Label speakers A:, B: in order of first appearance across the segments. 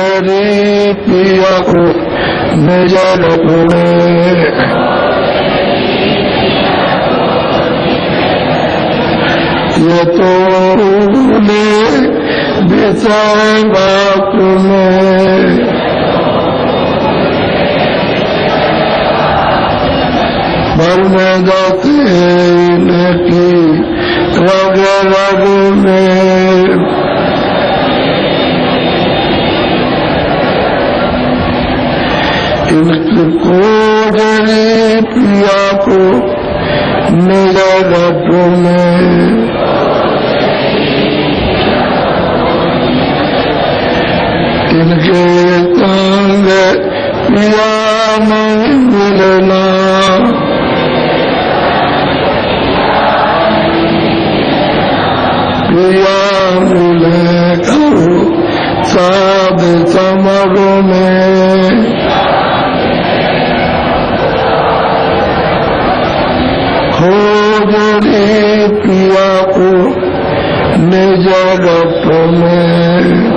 A: जरी पिया को निज रथ में, ये तो ले विषय बात में, वर्ण जाते की रग रग में, इनको जरी पिया को निज रथ में, इनके संग पिया नहीं मिलना, पिया मिले करो साध समग में, खोजरी पिया को निज रथ में,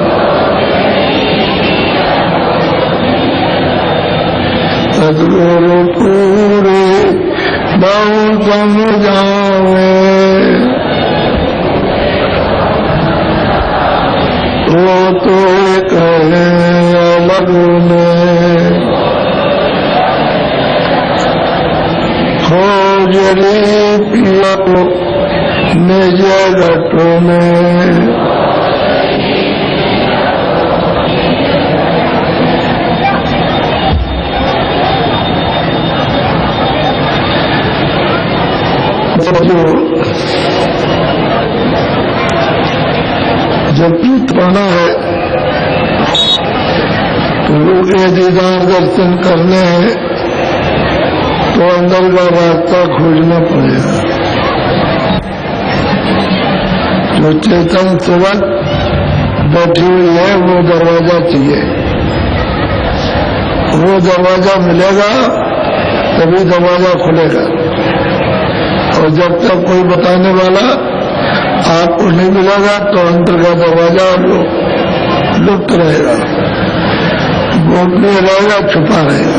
A: सदगुरु पूरे बहु समझावे, वो तो कहे अलग में, खोजरी पिया को निज रथ में, जब प्रीत पाना है तो लोग के दीदार दर्शन करने हैं तो अंदर का रास्ता खोजना पड़ेगा। जो चेतन सेवक बैठी हुई है वो दरवाजा चाहिए, वो दरवाजा मिलेगा तभी दरवाजा खुलेगा, और जब तक कोई बताने वाला आपको नहीं मिलेगा तो अंदर का दरवाजा लुप्त रहेगा, गोपनीय रहेगा, छुपा रहेगा,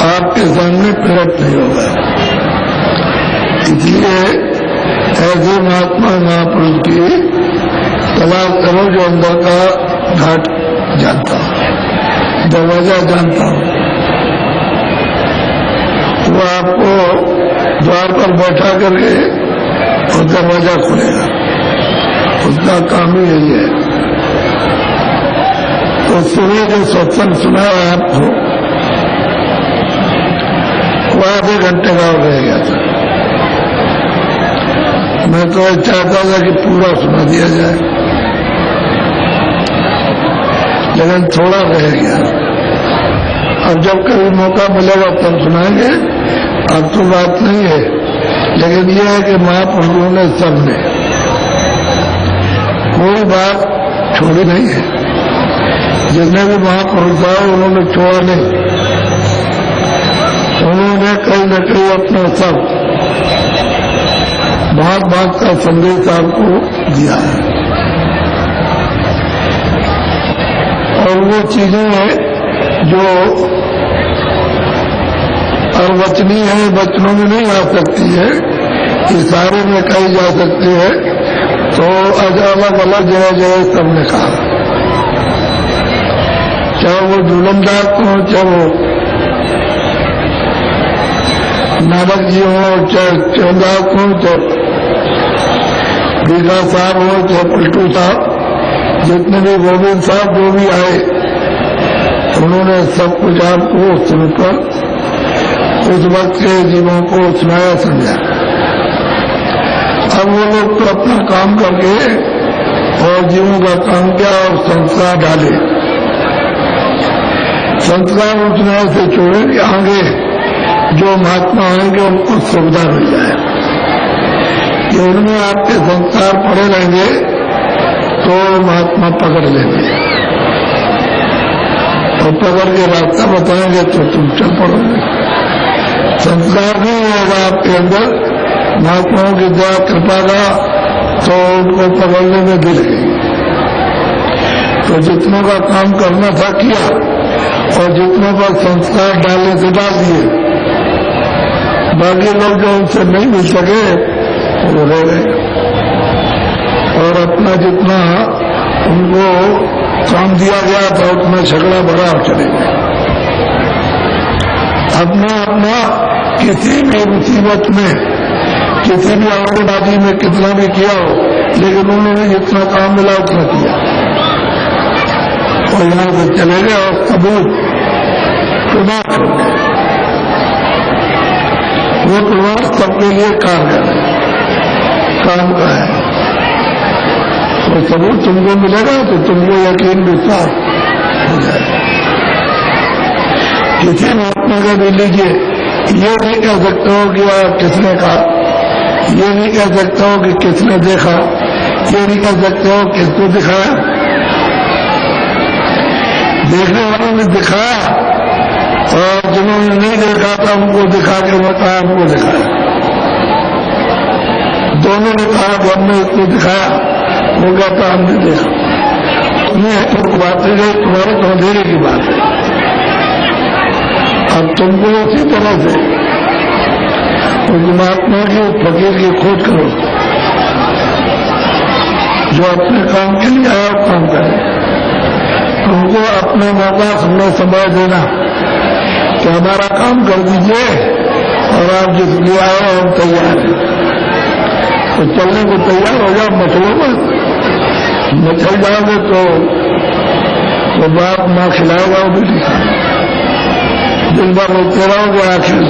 A: आपके सामने प्रकट नहीं होगा। इसलिए ऐसे महात्मा महापुरुष की तलाश करो जो अंदर का घाट जानता हो, दरवाजा जानता हो। वो आपको द्वार पर बैठा करके और दरवाजा खुलेगा, उसका काम ही यही है। तो सुबह जो सत्संग सुना है आपको, वो आधे घंटे का रह गया था। मैं तो चाहता था कि पूरा सुना दिया जाए, लेकिन थोड़ा रह गया। अब जब कभी मौका मिलेगा तब सुनाएंगे, अब तो बात नहीं है। लेकिन यह है कि महापुरुषों ने सबने कोई बात छोड़ी नहीं है। जितने भी महापुरुष आए उन्होंने छोड़ा नहीं, उन्होंने कहीं न कहीं अपना सब बात बात का संदेश आपको दिया है। और वो चीजें जो अर्वचनीय है, वचनों में नहीं आ सकती है, इशारे में कही जा सकती है, तो अलग अलग जगह जगह सबने कहा। चाहे वो जुलमदास हो, चाहे वो नानक जी हो, चाहे चौदास हो, चाहे बीघा साहब हो, चाहे पलटू साहब, जितने भी गोविंद साहब जो भी आए, उन्होंने सब कुछ आपको सुनकर उस वक्त के जीवों को सुनाया समझा। अब वो लोग तो अपना काम करके और जीवों का काम किया और संस्कार डाले। संस्कार उतना से छोड़े कि आगे जो महात्मा आएंगे उनको सुविधा मिल जाए कि उनमें आपके संस्कार पड़े रहेंगे तो महात्मा पकड़ लेंगे, और पकड़ के रास्ता बताएंगे तो तुम चल पड़ोगे। संस्कार नहीं होगा आपके अंदर महात्माओं की दया कृपा का, तो उनको पकड़ने में गिर गई। तो जितनों का काम करना था किया, और जितनों पर संस्कार डालने से डाल दिए। बाकी लोग जो उनसे नहीं मिल सके वो रह गए, और अपना जितना उनको काम दिया गया था उतना झगड़ा बढ़ा चले गए। अपना अपना किसी भी मुसीबत में, किसी भी आंगनबाड़ी में कितना भी किया हो, लेकिन उन्होंने जितना काम मिला उतना किया, और यहां से चले गए और सबूत प्रमाण हो गए। वो प्रमाण सबके लिए कारगर है, काम का है। तो सबूत तुमको मिलेगा तो तुमको यकीन विश्वास हो जाएगा। किसी महात्मा का भी लीजिए, ये नहीं कह सकते हो कि आप किसने कहा, ये नहीं कह सकते हो कि किसने देखा, ये नहीं कह सकते हो किसको दिखाया। देखने वालों ने दिखाया, और जिन्होंने नहीं देखा था उनको दिखा के बताया हमको दिखाया। दोनों ने कहा कि हमने इसको दिखाया, वो कहता हमने देखा। तुम्हें बात है, तुम्हारे तो अंधेरे की बात है। अब तुमको उसी तरह से उस महात्मा की, उस फकीर की खोज करो जो अपने काम के लिए आया काम करे। तुमको अपना मौका समय देना कि हमारा काम कर दीजिए, और आप जिस लिए आए हम तैयार हैं, तो चलने को तैयार हो जाओ। मचलो मचल जाओगे तो बाप माँ खिलाएगा, वो भी नहीं खाएगा। दिन भर रोते रहोगे, आखिर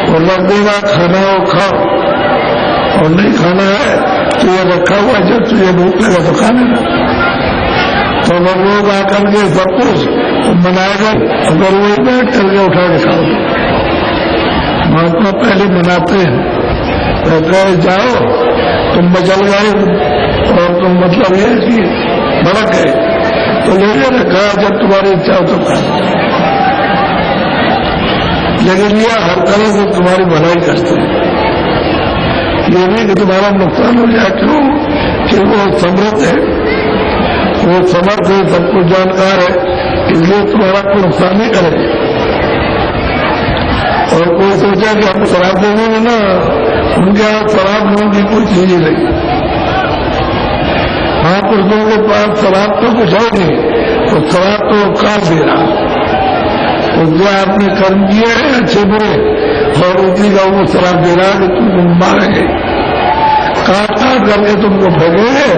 A: और रख देगा, खाना हो खाओ, और नहीं खाना है तो ये रखा हुआ, जब तुझे भूख लगा तो खाने का। तो लोग आकर के सब कुछ मनाएगा, अगर वही बैठ करके उठा के खाओ। महात्मा पहले मनाते हैं, कहते जाओ तुम बचल गए, और तुम मतलब ये कि भड़क गए, तो लेके रखा जब तुम्हारी इच्छा हो तो खा। लेकिन ये हर तरह से तुम्हारी भलाई करते हैं, ये नहीं कि तुम्हारा नुकसान हो जाए। क्यों? कि वो समृद्ध है, वो समर्थ है, सब कुछ जानकार है, इसलिए तुम्हारा कोई नुकसान नहीं करेगा। और कोई सोचा कि हम शराब देंगे ना, उनके यहाँ शराब लोगों की कोई चीज ही नहीं। हाँ, पुरुषों के पास शराब तो कुछ है नहीं, तो शराब तो कहाँ दे रहा। तो जो आपने कर्म किए हैं अच्छे बुरे, और उसी का वो शराब दे रहा है कि तुमको मारेंगे, काट काट करके तुमको फेंकेंगे,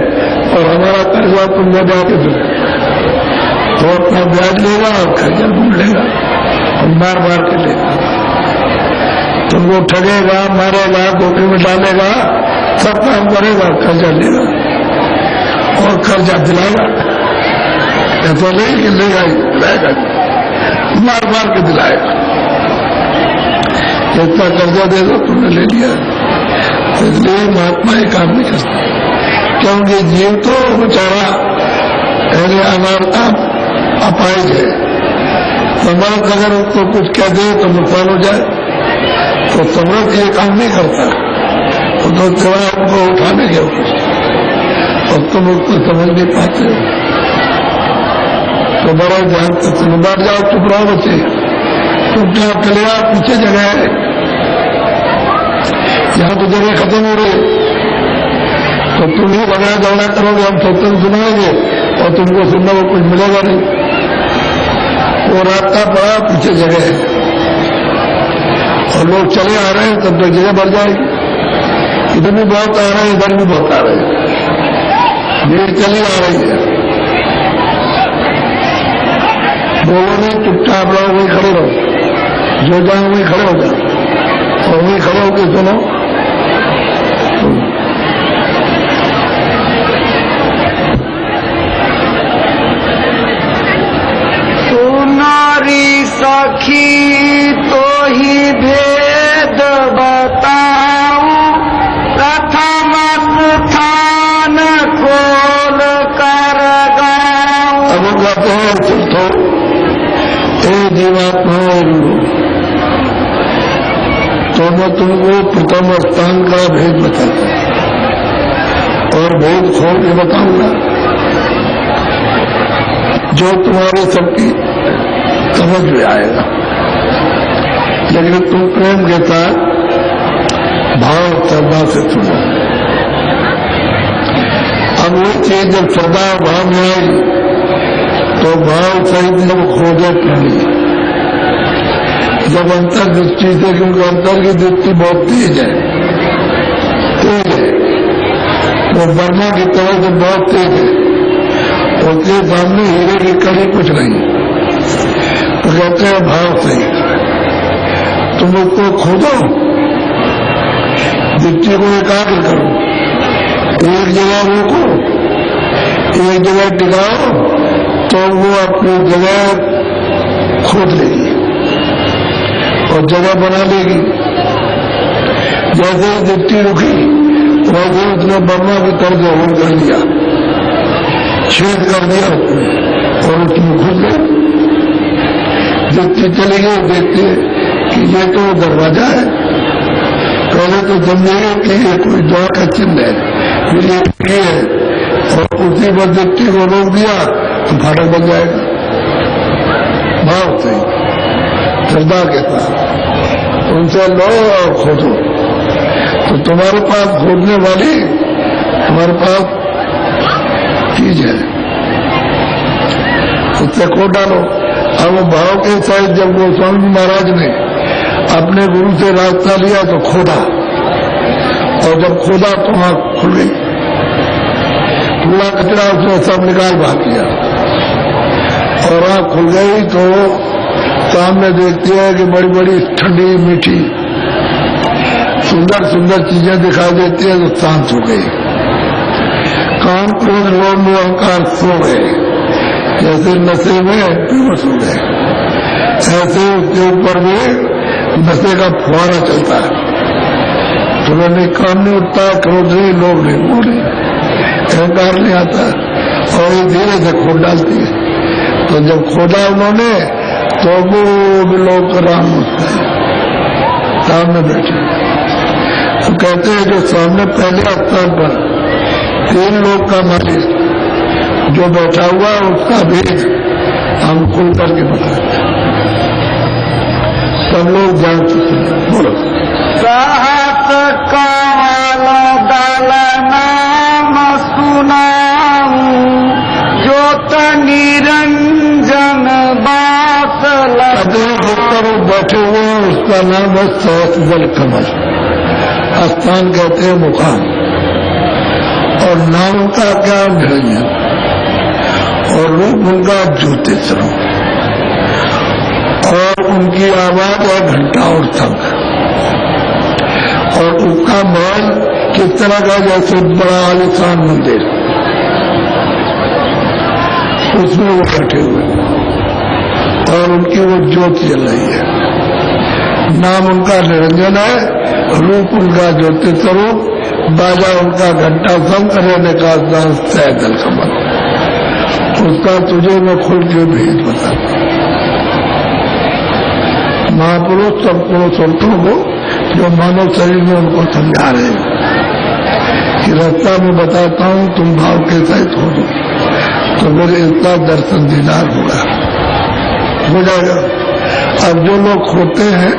A: और हमारा कर्जा तुम बजा के दो, तो अपना ब्याज लेगा और कर्जा ढूंढ लेगा, और मार मार के लेगा, तुमको ठगेगा, मारेगा, धोखे में डालेगा, सब काम करेगा, कर्जा लेगा और कर्जा दिलाएगा। ऐसा नहीं कि लेगा ही दिलाएगा, मार मार के दिलाएगा। इतना कर्जा दे दो, तुमने ले लिया। इसलिए महात्मा ये काम नहीं करते, क्योंकि जीव तो बेचारा पहले अनारता अपाइज है। समर्थ अगर उसको कुछ कह दे तो नुकसान हो जाए, तो समर्थ ये काम नहीं करता, तो सिवाय उनको उठाने के कुछ, और तुम उसको समझ नहीं पाते हो। तो बड़ा ध्यान से तुम बैठ जाओ, चुप रहो बच्चे, चुपचाप चले आओ, पीछे जगह है, यहाँ तो जगह खत्म हो रही, तो तुम ही बड़ा दौड़ा करोगे, हम सत्संग सुनाएंगे और तुमको सुनने को कुछ मिलेगा नहीं। वो रास्ता पड़ा, पीछे जगह है, और लोग चले आ रहे हैं, तब तक जगह बढ़ जाएगी। इधर भी बहुत आ रहे हैं, इधर भी बहुत आ रहे हैं, भीड़ चली आ रही है। बोलो नहीं, चुपचाप रहो, वही खड़े रहो, जो जाओ वही खड़े हो जाओ, और वही खड़े होकर सुनो।
B: नारी सखी तो ही भेद बताऊं, प्रथम स्थान खोल कर गाऊं।
A: अब वो कहते हैं चित्तो हे जीवात्मा, तो मैं तुमको प्रथम स्थान का भेद बताता, और भेद खोल के बताऊंगा। जो तुम्हारे सबकी समझ में आएगा। लेकिन तुम प्रेम के साथ भाव श्रद्धा से सुनो। अब वो चीज जब श्रद्धा भाव में आएगी तो भाव सहित जब खोजे प्रणी, जब अंतर दृष्टि से, क्योंकि अंतर की दृष्टि बहुत तेज है, वो वर्मा की तरह से बहुत तेज है, उसके सामने हीरे की कड़ी कुछ नहीं। तो कहते हैं भाव सहित तुम उसको खोदो, दृष्टि को एकाग्र करो, एक जगह रोको, एक जगह टिकाओ, तो वो अपनी जगह खोद लेगी और जगह बना लेगी। जैसे दृष्टि रुकी वैसे उसने ब्रह्मा की तरफ होल कर दिया, छेद कर दिया और उसमें घुस गए। दृष्टि चली गई, देखते कि ये तो दरवाजा है। पहले तो समझेंगे कि ये कोई द्वार का चिन्ह है, ये है, और उसी पर दृष्टि को रोक दिया तो फाटक बन जाएगा। भाव से श्रद्धा के साथ उनसे लो और खोदो, तो तुम्हारे पास खोदने वाली तुम्हारे पास चीज है, उससे खोद डालो। अब भाव के साथ जब गोस्वामी महाराज ने अपने गुरु से रास्ता लिया तो खोदा, और जब खोदा तो आंख खुल गई, पूरा कचरा उसने सब निकाल बाहर किया और आंख खुल गई तो सामने देखती है कि बड़ी बड़ी ठंडी मीठी सुंदर सुंदर चीजें दिखाई देती है, तो शांत हो गई। काम क्रोध लोभ अहंकार सो गए, जैसे नशे में बेहोश हो गए, ऐसे उसके ऊपर में नशे का फुहारा चलता है। तुम्हें नहीं काम नहीं उठता, क्रोध नहीं, लोभ नहीं, मोह नहीं, अहंकार नहीं आता, और ये धीरे से खोद डालती है। तो जब खोदा उन्होंने तो वो लोग राम सामने बैठे, तो कहते हैं जो सामने पहले स्थान पर 3 लोग का मालिक जो बैठा हुआ उसका भेद हम खुल करके बताते हैं, सब लोग जान चुके हैं। बोलो।
B: सहत कमल दल नाम सुनाऊं, ज्योत निरंजन बात
A: कहते हैं जो बैठे हुए हैं उसका नाम है सहत दल कमल, स्थान कहते हैं मुकाम, और नाम का क्या निरंजन, और रूप उनका ज्योतिषरों, और उनकी आवाज है घंटा और शंख, और उसका महल किस तरह का, जैसे बड़ा आलिशान मंदिर, उसमें वो बैठे हुए और उनकी वो ज्योत जल रही है। नाम उनका निरंजन है, रूप उनका ज्योतिष स्वरूप, बाजा उनका घंटा, शंख रहने का सहदल कमल। उसका तुझे मैं खुल के भेद बताता हूं। महापुरुष सबको संतों को जो मानव शरीर में उनको समझा रहे हैं कि रास्ता में बताता हूं, तुम भाव के सहित हो दो तो मेरे इतना दर्शन दीदार होगा, हो जाएगा। अब जो लोग खोते हैं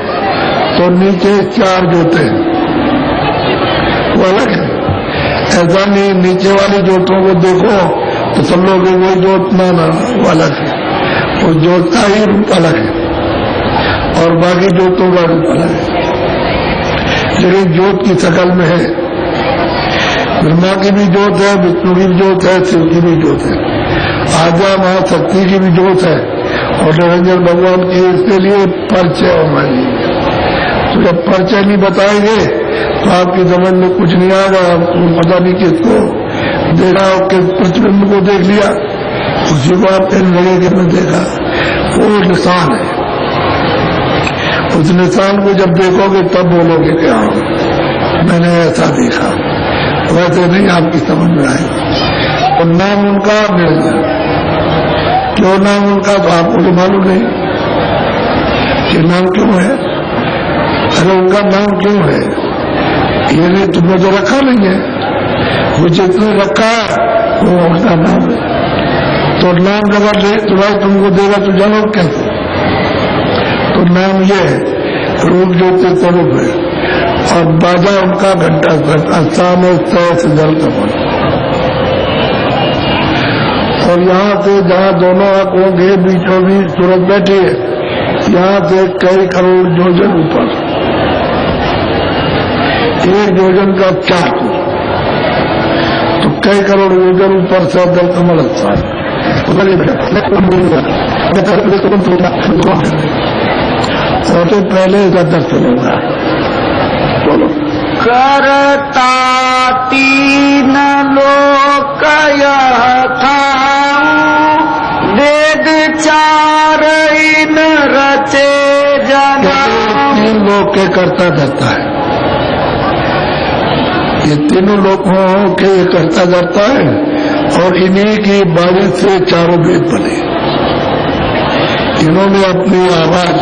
A: तो नीचे 4 जोते हैं, वो अलग है। ऐसा नहीं नीचे वाली जोतों को देखो तो सब लोग वो जोत ना वो अलग है, वो जोत का ही रूप अलग है और बाकी जोतों का रूप अलग है, लेकिन जोत की शकल में है। ब्रह्मा की भी जोत है, विष्णु की भी जोत है, शिव की भी जोत है, आद्या महाशक्ति की भी जोत है, और निरंजन भगवान की इसके लिए परिचय होना चाहिए। तो जब परिचय नहीं बताएंगे तो आपकी समझ में कुछ नहीं आएगा। आपको पता नहीं किसको देखा, किस प्रतिबिंब को देख लिया, उसी को आप कहने लगे कि मैं देखा, वो निशान है। उस निशान को जब देखोगे तब बोलोगे कि हाँ मैंने ऐसा देखा, वैसे नहीं आपकी समझ में आएगा। और नाम उनका निरंजन, क्यों नाम उनका तो आपको तो मालूम नहीं कि नाम क्यों है। अरे उनका नाम क्यों है, ये नहीं तुमने तो रखा नहीं है, वो जिसने रखा वो उनका नाम है। तो नाम लगा दे तो भाई तुमको देगा तो जानो कैसे? तो नाम ये है, रूप ज्योति स्वरूप है, और बाजा उनका घंटा स्थान से जल कमल। और यहाँ से जहाँ दोनों आंखों के बीचों बीच सूरज बैठी है, यहाँ से कई करोड़ योजन ऊपर, 1 योजन का 4, तो कई करोड़ योजन ऊपर से जल कमल स्थान। और तो पहले इसका दर्शन होगा। बोलो।
B: करता 3 लोक यह था, वेद 4 इन रचे जना।
A: 3 लोक के करता धरता है, ये तीनों लोगों के करता धरता है, और इन्हीं की बारिश से 4 वेद बने। इन्होंने अपनी आवाज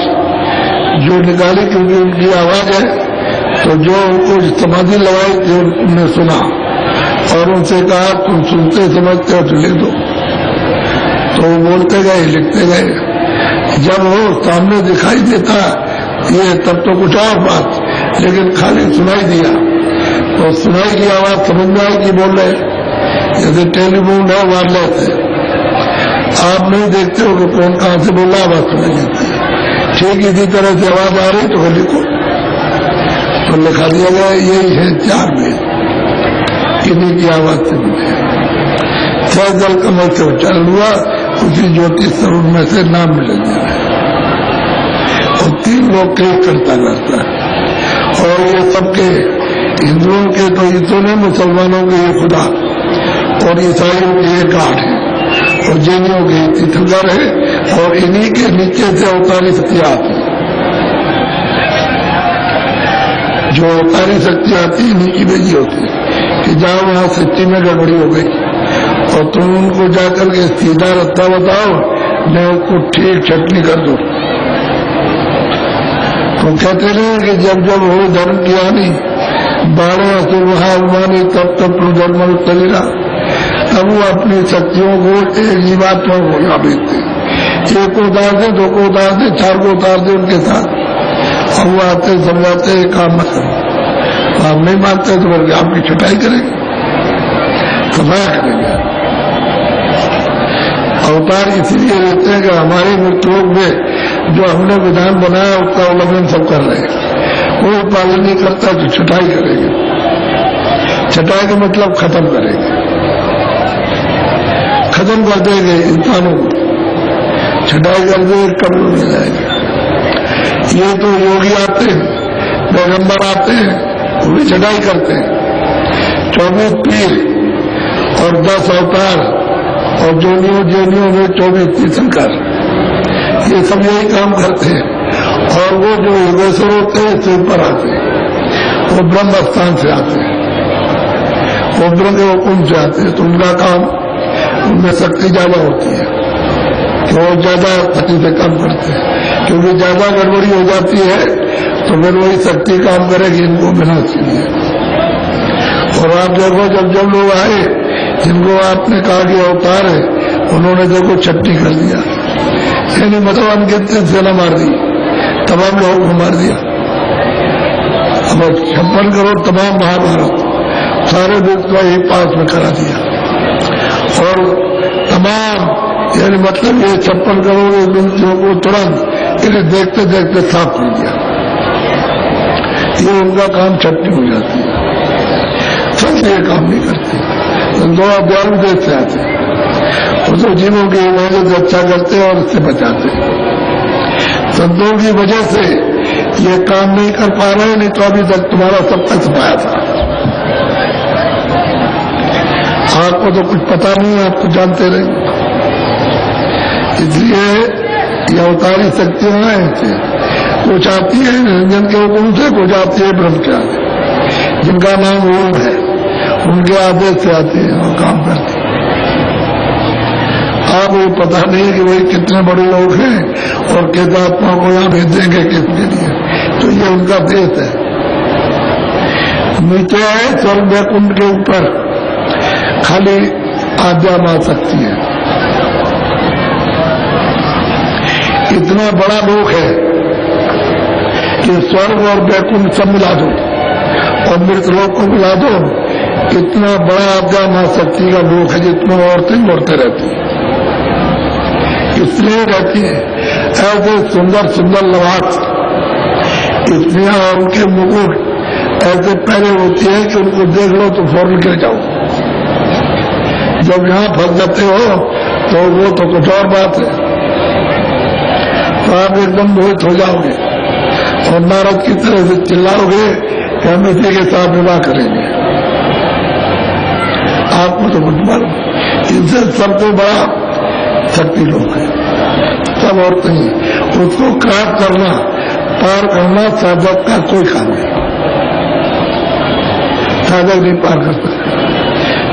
A: जो निकाली, क्योंकि उनकी आवाज है, तो जो उनको समाधि लगाई जो उन्होंने सुना, और उनसे कहा तुम सुनते समझते हो तो लिख दो, तो वो बोलते गए, लिखते गए। जब वो सामने दिखाई देता ये तब तो कुछ और बात, लेकिन खाली सुनाई दिया तो सुनाई की आवाज समझ में आई कि बोल रहे, जैसे टेलीफोन है वायरलेस है, आप नहीं देखते हो कि कौन कहां से बोल रहा, आवाज सुनाई देती है। ठीक इसी तरह से आवाज आ रही तो लिखो, तो लिखा दिया गया। यही है 4 वेद, इन्हीं की आवाज से मिले। 6 जल कमल से उच्चारण हुआ, उसी ज्योति स्वरूप में से नाम मिले दे रहे, और 3 लोग के करता करता है। और ये सबके हिंदुओं के तो इतने, मुसलमानों के ये खुदा, और ईसाइयों के ये गाढ़ है, और जैनियों के तीर्थंकर है, और इन्हीं के नीचे से अवतारी शक्ति आती है। जो अवतारी शक्ति आती है इन्हीं की भेजी होती है कि जाओ वहां सच्ची में गड़बड़ी हो गई, और तुम उनको जाकर के सीधा रास्ता बताओ, मैं उसको ठीक छटनी कर दो। तो कहते रहे कि जब जब हो धर्म की हानि, 12 असुरमानी तब तब प्रधर्म चलेगा, तब वो अपनी शक्तियों को एक जीवात्मा को ना भेजते, 1 को उतार दे, 2 को उतार दे, 4 को उतार दे उनके साथ, और वो आते समझाते काम मत करो। आप नहीं मानते तो फिर आपकी छटाई करेंगे, सफाया करेंगे। अवतार इसलिए रहते हैं कि हमारे मृत्युलोक में जो हमने विधान बनाया उसका उल्लंघन सब कर रहे हैं, कोई पालन नहीं करता तो छटाई करेंगे। छटाई का मतलब खत्म करेंगे, खत्म कर देंगे इंसानों को, छटाई कर देंगे, कब्र में जाएंगे। ये तो योगी आते हैं, पैगंबर आते हैं, वो भी छटाई करते हैं। 24 पीर और 10 अवतार, और जोनियों में 24 तीर्थंकर, ये सब यही काम करते हैं। और वो जो योगेश्वर होते हैं सिर पर आते हैं, वो ब्रह्म स्थान से आते हैं, वो ब्रह्म के हुकुम से आते हैं, तो उनका काम, उनमें शक्ति ज्यादा होती है, तो वो ज्यादा शक्ति से काम करते हैं। क्योंकि ज्यादा गड़बड़ी हो जाती है तो फिर वही शक्ति काम करेगी, इनको बिना चाहिए। और आप देखो जब जब लोग आए जिनको आपने कहा कि अवतार है, उन्होंने देखो छट्टी कर दिया, यानी मतलब अनगिनत सेना मार दी, तमाम लोगों को मार दिया। अब 56 करोड़ तमाम महाभारत सारे विश्व का एक पास में करा दिया, और तमाम यानी मतलब ये 56 करोड़ विंशियों को तुरंत इन्हें देखते देखते साफ कर दिया। ये उनका काम छट्टी हो जाती है, सब ये काम नहीं करते। दो अध्याय देश से आते, वो तो जीवों की इबादत अच्छा करते और इससे बचाते। संतों की वजह से ये काम नहीं कर पा रहे, नहीं तो अभी तक तुम्हारा सबका छुपाया था। आपको तो कुछ पता नहीं है, आप तो जानते रहे। इसलिए ये अवतारी शक्तियां ऐसे कुछ आती है निरंजन के हुक्म से, कुछ आती है ब्रह्म के आदेश, जिनका नाम ओम है, उनके आदेश से आती है और काम करती है। आपको पता नहीं कि वही कितने बड़े लोग हैं और किस आत्मा को यहाँ भेज देंगे किसके लिए, तो ये उनका देश है। नीचे है स्वर्ग वैकुंठ के ऊपर खाली आज्ञा मान सकती है, इतना बड़ा लोक है कि स्वर्ग और वैकुंठ सब मिला दो और मृतलोक को मिला दो, इतना बड़ा आज्ञा महाशक्ति का लोक है जितने औरतें मरते रहती हैं, इसलिए रहती है। ऐसे सुंदर सुंदर लवास स्त्रियां और उनके मुकुट ऐसे पहले होती है कि उनको देख लो तो फौरन गिर जाओ। जब यहां फंस जाते हो तो वो तो कुछ और बात है, तो आप एकदम मोहित हो जाओगे और नारद की तरह से चिल्लाओगे कि हम इसी के साथ विवाह करेंगे। आपको तो कुछ मालूम, इनसे सबसे बड़ा शक्ति लोग है, सब और कहीं। उसको क्रॉस करना, पार करना साधक का कोई काम नहीं, साधक नहीं पार कर सकता।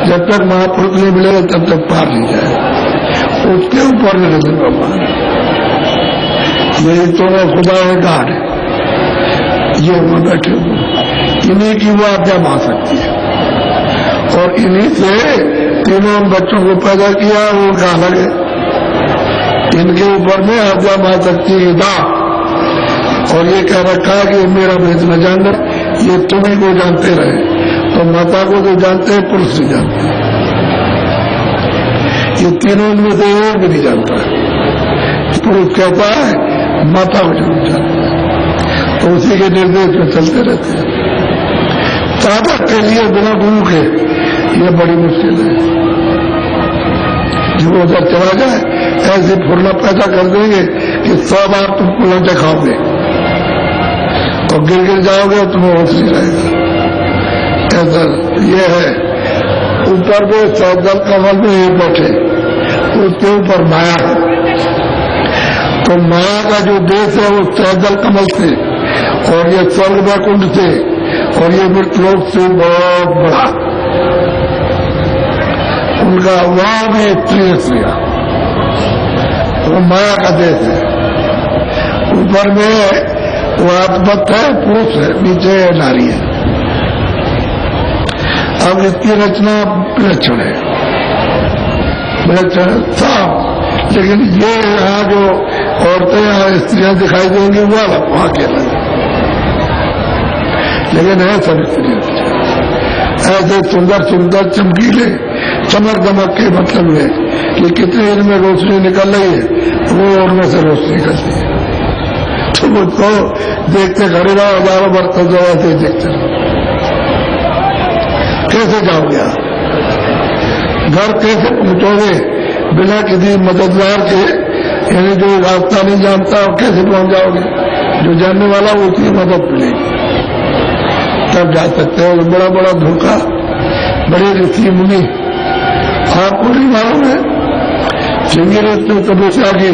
A: जब तक महापुरुष नहीं मिलेगा तब तक पार नहीं जाएगा। उसके ऊपर निरंजन भगवान, यही तो मैं खुदा है गाढ़, ये वो बैठे हुए, इन्हीं की वो आज्ञा मान सकती है। और इन्हीं से तीनों बच्चों को पैदा किया, वो उनका अलग है। इनके ऊपर में आज्ञा मान सकती है दा, और ये कह रखा है कि मेरा भेद न जानना, ये तुम्हें को जानते रहे। तो माता को तो जानते हैं, पुरुष नहीं जानते, ये तीनों में से एक भी नहीं जानता। पुरुष कहता है माता को जरूर जानता है, तो उसी के निर्देश में चलते रहते हैं। साधक के लिए बिना गुरु के ये बड़ी मुश्किल है। जो उधर चला जाए ऐसे फुर्ला पैदा कर देंगे कि 100 बार तुम पुलंटे खाओगे और गिर गिर जाओगे और तुम्हें होश नहीं रहेगा। ऐसा ये है। ऊपर को सैदल कमल में ये बैठे, उसके ऊपर माया है, तो माया का जो देश है वो सैदल कमल से, और ये स्वर्ग वैकुंठ से, और ये मृतलोक से बहुत बड़ा उनका वहां भी प्रिय, वो माया का देश है। ऊपर में वो आत्मत है, पुरुष है, नीचे नारी है। अब इसकी रचना विलक्षण है, विलक्षण साफ, लेकिन ये यहाँ जो औरतें यहाँ स्त्रियां दिखाई देंगी वो अलग, वहां के अलग, लेकिन है सब स्त्रियां ऐसे सुंदर सुंदर चमकीले, चमक दमक के मतलब है कि कितने इनमें रोशनी निकल रही है, वो उनमें से रोशनी निकलती है। तुम उसको देखते खड़े रहो, हजारों बर्तन जो ऐसे ही देखते रहो। कैसे जाओगे आप घर, कैसे पहुंचोगे बिना किसी मददगार के? यानी जो रास्ता नहीं जानता और कैसे पहुंच जाओगे? जो जानने वाला वो उसकी मदद मिलेगी तब जा सकते हो। बड़ा बड़ा धोखा, बड़े ऋषि मुनि, आपको नहीं मालूम है? सिंगी ने तपस्या की,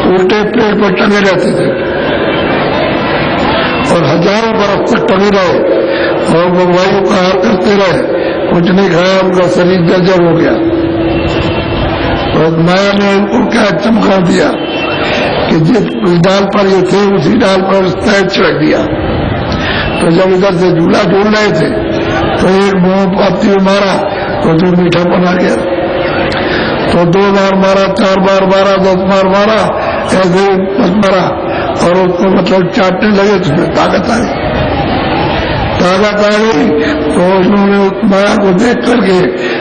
A: उल्टे पेड़ पर टंगे रहते थे और हजारों बरस तक टंगे रहे और वो वायु का हार करते रहे, कुछ नहीं खाया, उनका शरीर जर्जर हो गया। और माया ने उनको क्या चमका दिया कि जिस डाल पर ये थे उसी डाल पर पैर छिड़क दिया। तो जब इधर से झूला झूल रहे थे तो एक मुंह पाती मारा तो जो मीठा बना गया, तो 2 बार मारा, 4 बार मारा, 10 बार मारा, ऐसे मारा और उसको मतलब चाटने लगे तो फिर ताकत आ गई। तो उन्होंने उस माया को देख करके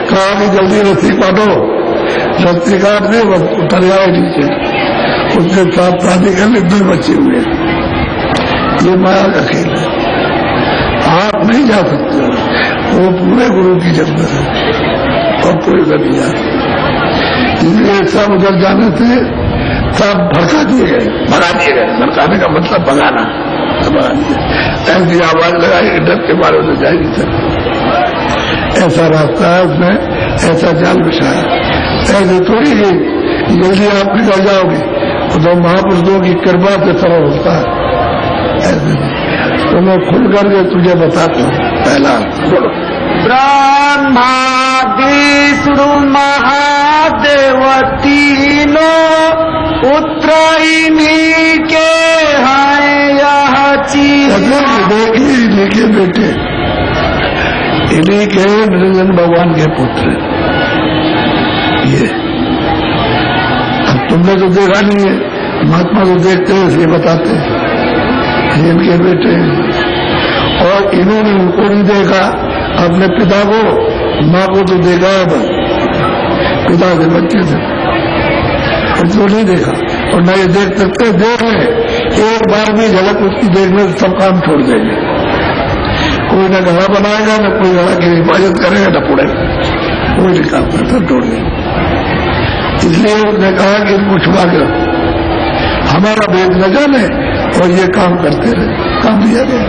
A: कहा कि जल्दी रस्सी काटो। रस्सी काट दे, बस उतर जाए नीचे। उसके साथ शादी कर ले, 2 बच्चे हुए। ये माया का खेल है, आप नहीं जा सकते, वो पूरे गुरु की जरूरत है और कोई उधर नहीं जाते। इसलिए सब उधर जाने से सब भड़का दिए गए, भगा दिए गए। भड़काने का मतलब भगाना, ऐसी आवाज लगाई कि डर के मारे तो जा ही नहीं सकते। ऐसा रास्ता है, उसमें ऐसा जाल बिछाया। ऐसे थोड़ी कि जल्दी आप निकल जाओगे, तो महापुरुषों की कृपा से सरल होता है। ऐसे तो मैं खुल करके तुझे बताता हूँ। पहला बोलो,
B: ब्रह्मादि सुरु महादेवती नो पुत्र इन्हीं के हैं यह चीज।
A: इन्हीं के बेटे, इन्हीं के निरंजन भगवान के पुत्र। ये अब तुमने तो देखा नहीं है, महात्मा को देखते हैं इसलिए बताते हैं ये इनके बेटे हैं। और इन्होंने उनको नहीं देखा, अपने पिता को, माँ को तो देखा है बस, पिता से बच्चे थे, उसको नहीं देखा। और न ये देख सकते, देख ले एक बार भी झलक उसकी देखने से सब काम छोड़ देंगे। कोई न घड़ा बनाएगा, न कोई घड़ा की हिफाजत करेगा, न पुड़ेगा, कोई नहीं काम करता, छोड़ देंगे। इसलिए उसने कहा कि इनको छुपा के रखो, हमारा भेद न जाने और ये काम करते रहे। काम दिया गया।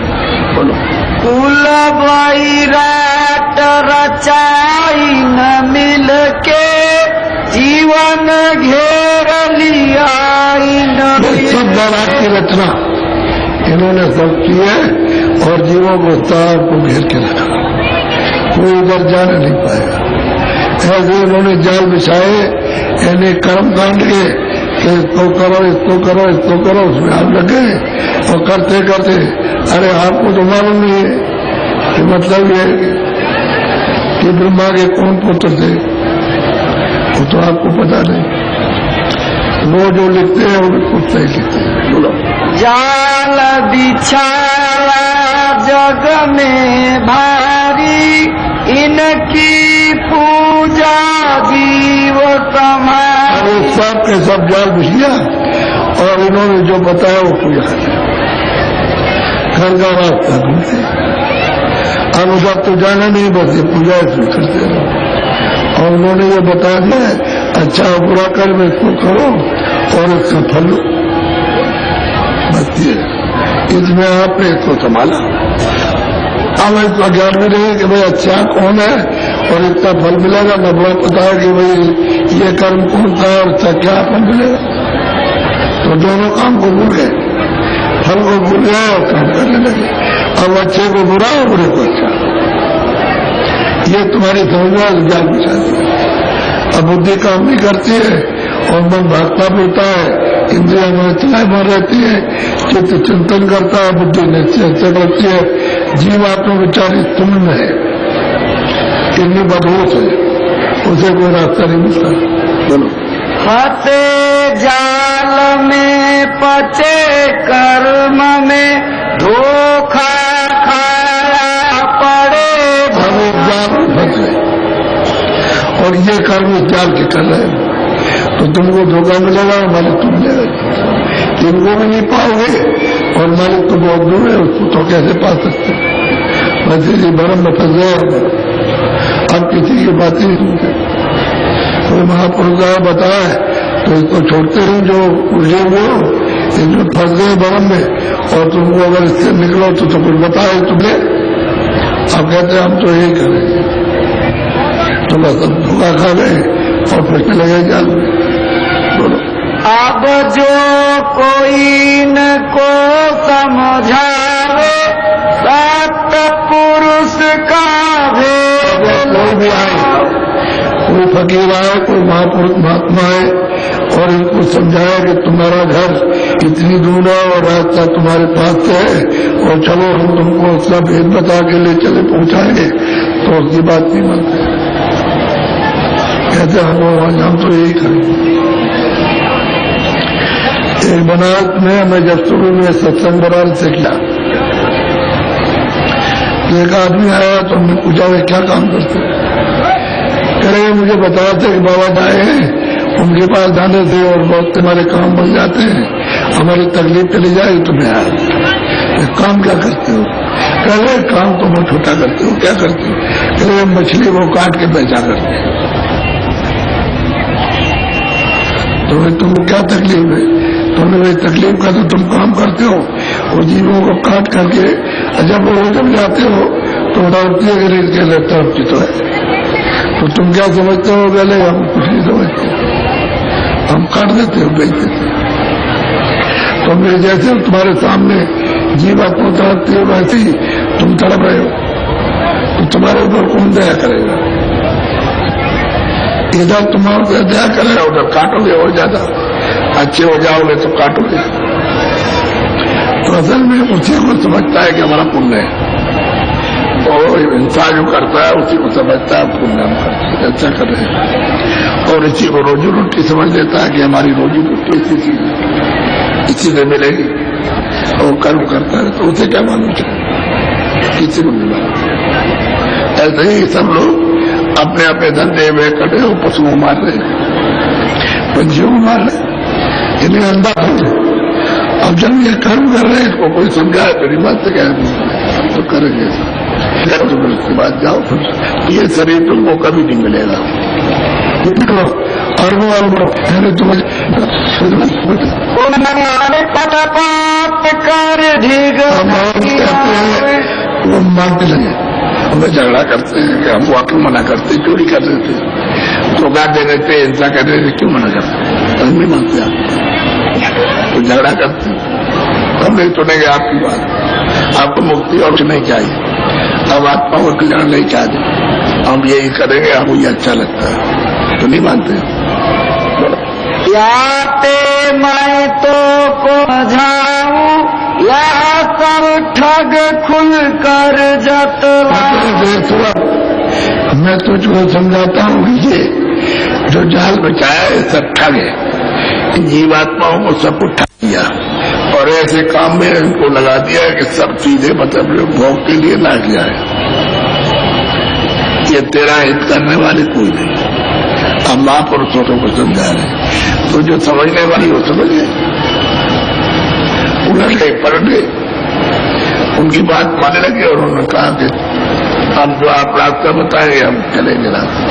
A: बोलो।
B: कुल वैराट रचाई न मिल के जीवन घेर लिया
A: सब वैराट की रचना इन्होंने सब की है और जीवों को तार को घेर के रखा, कोई उधर जाने नहीं पाएगा। ऐसे इन्होंने जाल बिछाए, यानी कर्म कांड के इसको करो, इसको करो, इसको करो, उसमें आप लगे और करते करते अरे आपको तो मालूम नहीं है कि मतलब ये कि ब्रह्मा के कौन पुत्र थे, वो तो आपको पता नहीं। वो जो लिखते हैं वो बिल्कुल सही लिखते हैं। बोलो।
B: जाल बिछाया जग में भारी, इनकी पूजा जीव तुम्हारी।
A: सब के सब जाल बिछिया और इन्होंने जो बताया वो पूजा किया, घर का रास्ता ढूंढते। अब उधर तो जाना नहीं, बस ये पूजा इसमें करते रहो। और उन्होंने ये बता दिया अच्छा बुरा कर में इसको करो और इसका फल लो, बस ये इसमें आपने इसको संभाला। अब इसका ज्ञान भी नहीं कि भाई अच्छा कौन है और इसका फल मिलेगा, न बड़ा पता है कि भाई ये कर्म कौन सा और इसका क्या फल मिलेगा। तो दोनों काम को भूल गए, फल को भूल गए और काम करने लगे। अब अच्छे को बुरा और बुरे को अच्छा, ये तुम्हारी समझ में जाल बिछा दी। अब बुद्धि काम नहीं करती है और मन भागता फिरता है, इंद्रिया में चलाए बन रहती है, चित्त चिंतन करता है, बुद्धि निश्चय करती है, जीवात्मा विचारी तुम में है, इतनी बदहोश है, उसे कोई रास्ता नहीं मिलता। बोलो।
B: फंसे जाल में पचे कर्म में धोखा खाया पड़े।
A: जाल फंसे और ये कर्म इस जाल के कर रहे हैं तो तुमको धोखा मिलेगा और मालिक तुम मिलेगा, इनको भी नहीं पाओगे और मालिक तो बहुत दूर है, उसको तो कैसे पा सकते। वैसे जी भरम में फंस गए, अब किसी की बात नहीं सुनते। कोई महापुरुष बताए तो इसको छोड़ते नहीं, जो उलझे हुए हो इसमें फंस गए भरम में, और तुमको अगर इससे निकलो तो कुछ बताए तुम्हें, अब कहते हम तो यही करेंगे, तो बस अब धोखा खा गए और फिर चले गए जाल में। बोलो।
B: अब जो कोई न को समझावे सत्पुरुष का भेद।
A: कोई भी आए, कोई फकीर आए, कोई महापुरुष महात्मा आए और इनको समझाया कि तुम्हारा घर इतनी दूर है और रास्ता तुम्हारे पास से है और चलो हम तुमको उसका भेद बता के ले चले पहुंचाएंगे, तो उसकी बात नहीं मानते। कहते हम तो यही करेंगे। एक बनारस में मैं जब शुरू में सत्संग बनारस से किया, एक आदमी आया तो हमने पूछा वे क्या काम करते, कह रहे मुझे बताया था कि बाबा आए हैं, उनके पास जाने से और बहुत तुम्हारे काम बन जाते हैं, हमारी तकलीफ चली जाएगी तुम्हें आए। काम क्या करते हो? कह रहे काम तो बहुत छोटा करते हो। क्या करते हो? कह रहे मछली को काट के बेचा करते हैं। तो तुमको क्या तकलीफ है? तुमने भाई तकलीफ का तो तुम काम करते हो और जीवों को काट करके जब वो जब जाते हो तो दौड़ती है कि इसके तरफ की तो है, तो तुम क्या समझते हो? पहले हम कुछ नहीं समझते, हम काट देते हो, बेच देते हो। तो मेरे जैसे तुम्हारे सामने जीवात्मा तड़पती हो वैसे ही तुम तड़प रहे हो, तो तुम्हारे ऊपर कौन दया करेगा? इधर तुम्हारे दया करेगा, उधर काटोगे और ज्यादा अच्छे हो जाओगे तो काटोगे। तो असल में उसी को समझता है कि हमारा पुण्य है, और इंसान जो करता है उसी को समझता है पुण्य हम करते हैं, अच्छा कर रहे हैं। और इसी को रोजी रोटी समझ लेता है कि हमारी रोजी रोटी इसी चीज इसी से मिलेगी, और कर्म करता है तो उसे क्या मालूम चले, किसी को नहीं मालूम। ऐसे ही सब लोग अपने अपने धंधे में कटे हो, पशुओं मार रहे, पंछियों को मार रहे, इन्हें अंधा समझे। अब जब ये कर्म कर रहे हैं इसको कोई समझाए तेरी बात से क्या तो करेंगे, उसके बाद जाओ फिर ये शरीर तुमको कभी नहीं मिलेगा। और वो तुम्हें वो मानते लगे, हमें झगड़ा करते हैं कि हम वाकई मना करते, चोरी कर रहे थे, धोखा दे रहे थे, हिंसा कर रहे थे, क्यों मना करते, हम नहीं मानते आप तो झगड़ा करते। हम नहीं सुनेंगे आपकी बात, आपको मुक्ति और नहीं चाहिए, अब आत्मा को कल्याण नहीं चाहते, हम यही करेंगे, हमको ये अच्छा लगता है, तो नहीं मानते।
B: याते मैं तो को समझाऊं या सब ठग खुल कर जतला।
A: मैं तुझको समझाता हूँ ये जो जाल बचाया है सब ठग है, जीवात्माओं को सब कुछ ठग दिया और ऐसे काम में इनको लगा दिया कि सब चीजें मतलब भोग के लिए ला दिया है। ये तेरा हित करने वाले कोई नहीं। अब महापुरुषों को समझा रहे तो जो समझने वाली वो समझ गए, उलट गए, पलट गए, उनकी बात मानने लगे और उन्होंने कहा कि हम जो आप रास्ता बताएंगे हम चलेंगे रास्ता।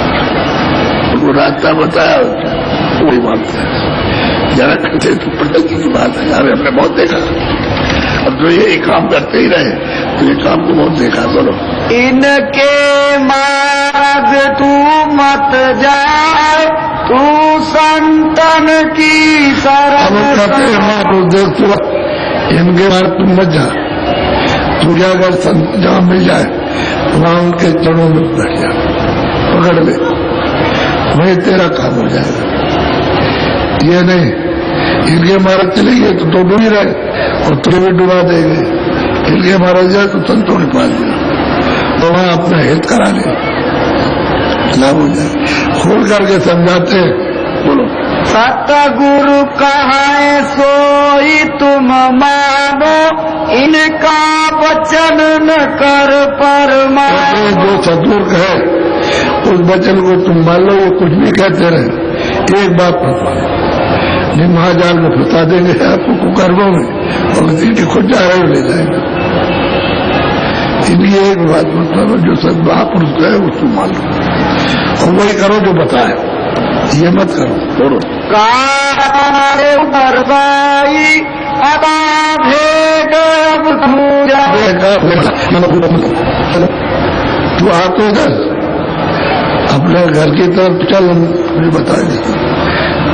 A: उनको रास्ता बताया वही मानते हैं। जरा कहते तो पंडित जी की बात है यार, हमने बहुत देखा, अब जो ये काम करते ही रहे तो ये काम को बहुत देखा। बोलो
B: इनके मार्ग तू मत जा, तू संतन की शरण।
A: देख तू इनके मार्ग तुम मत जा, तुझे अगर संत जहाँ मिल जाए वहां उनके चरणों में बैठ जा, पकड़ ले, वही तेरा काम हो जाएगा। ये नहीं इनके मार्ग चलेंगे तो डूब ही रहे और तुझे भी डुबा देंगे, इनके मार्ग जाए तो संतों ने पाल दिया तो वहां अपना हित करा ले, लाभ हो जाए। खोल करके समझाते बोलो
B: सतगुरु कहाए सोई तुम मानो, इनका वचन न कर परमानो।
A: जो सतगुरु कहे उस वचन को तुम मान लो, वो कुछ भी कहते रहे, एक बात मत मानो, नहीं महाजाल में फंसा देंगे आपको कुकर्मों में और इनकी खुद जा रहे ले जाएंगे। इनकी एक बात मतलब जो सद महापुरुष कहे उसको मान लो और वही करो जो बताए, ये मत करो। बोलो तू आते इधर अपने घर की तरफ चल, मुझे बताएंगे,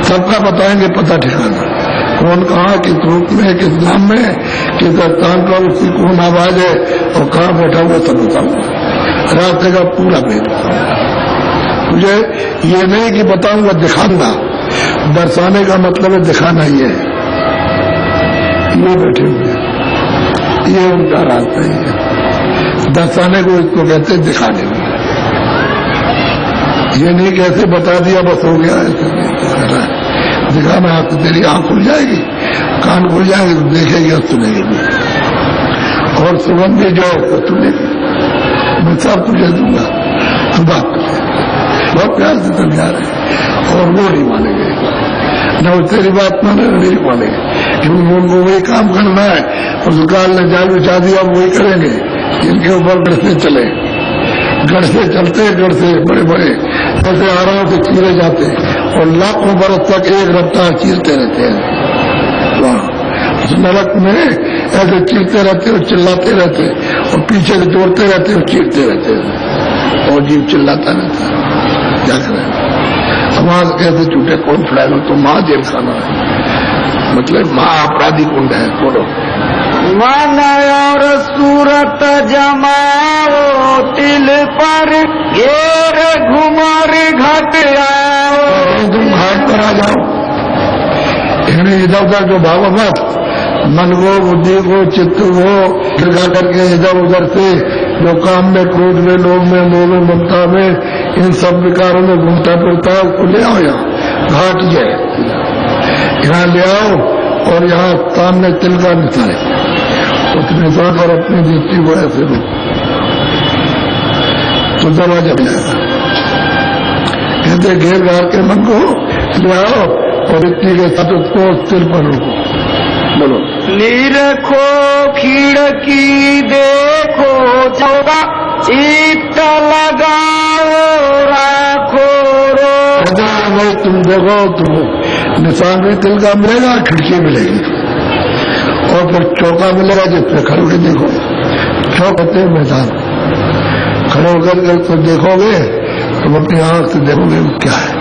A: सबका बताएंगे पता ठिकाना, कौन कहाँ किस रूप में, किस नाम में, किस स्थान पर उसकी कौन आवाज है और कहाँ बैठा हुआ सब बताऊंगा, रास्ते का पूरा भेद बताऊंगा। मुझे ये नहीं कि बताऊंगा दिखाऊंगा, दर्शाने का मतलब है दिखाना ही है। ये बैठे हुए ये उनका रास्ता ही है, दर्शाने को इसको कहते हैं दिखाने में। ये नहीं कैसे बता दिया बस हो गया, ऐसा दिखाना है तो तेरी आंख खुल जाएगी, कान खुल जाएंगे तो देखेगी और सुनेगी भी, और सुगंध भी जो है तो सुनेगी, मैं सब तुझे दूंगा, तू बात तुझे बहुत प्यार से समझा रहे और वो नहीं मानेंगे, न वो तेरी बात माने नहीं मानेंगे, क्योंकि उनको वही काम करना है, उस काल ने जाल बिछा दिया वही करेंगे, इनके ऊपर गढ़ से चले, गढ़ से चलते गढ़ से बड़े बड़े ऐसे आराम से चीरे जाते और लाखों बरस तक एक रफ्तार चीरते रहते हैं। वहाँ उस नरक में ऐसे चीरते रहते और चिल्लाते रहते और पीछे से जोड़ते रहते और चीरते रहते और जीव चिल्लाता रहता है, क्या करें। समाज कैसे झूठे कौन फड़ाएगा, तो माँ जेल खाना है, मतलब माँ अपराधी कुंड है। बोलो
B: मन और सूरत जमाओ, तिल पर घेर घुमर घट आओ।
A: तुम घाट पर आ जाओ, इन्हें इधर उधर जो भाव मत, मन को बुद्धि को चित्त को गिरा करके इधर उधर से जो काम में, क्रोध में, लोभ में, मोह में, ममता में, इन सब विकारों में घूमता फिरता है, उसको ले आओ यहाँ घाट जाए, यहाँ ले आओ और यहाँ सामने तिल का निशान है, उस निशान पर अपनी दृष्टि को ऐसे रो तो दरवाजा मिलेगा। कहते घेर घार के मन को ले आओ और इतनी के साथ उसको तिल पर रोको। बोलो।
B: निरखो खिड़की देखो चौका चित्त लगाओ राखो रो।
A: भाई तुम देखो, तुम निशान भी तिल का मिलेगा, खिड़की मिलेगी और फिर चौका मिलेगा जिसपे खड़े होकर देखो। चौक होते हैं मैदान, खड़े होकर तो देखोगे, तुम अपनी आंख से देखोगे वो क्या है।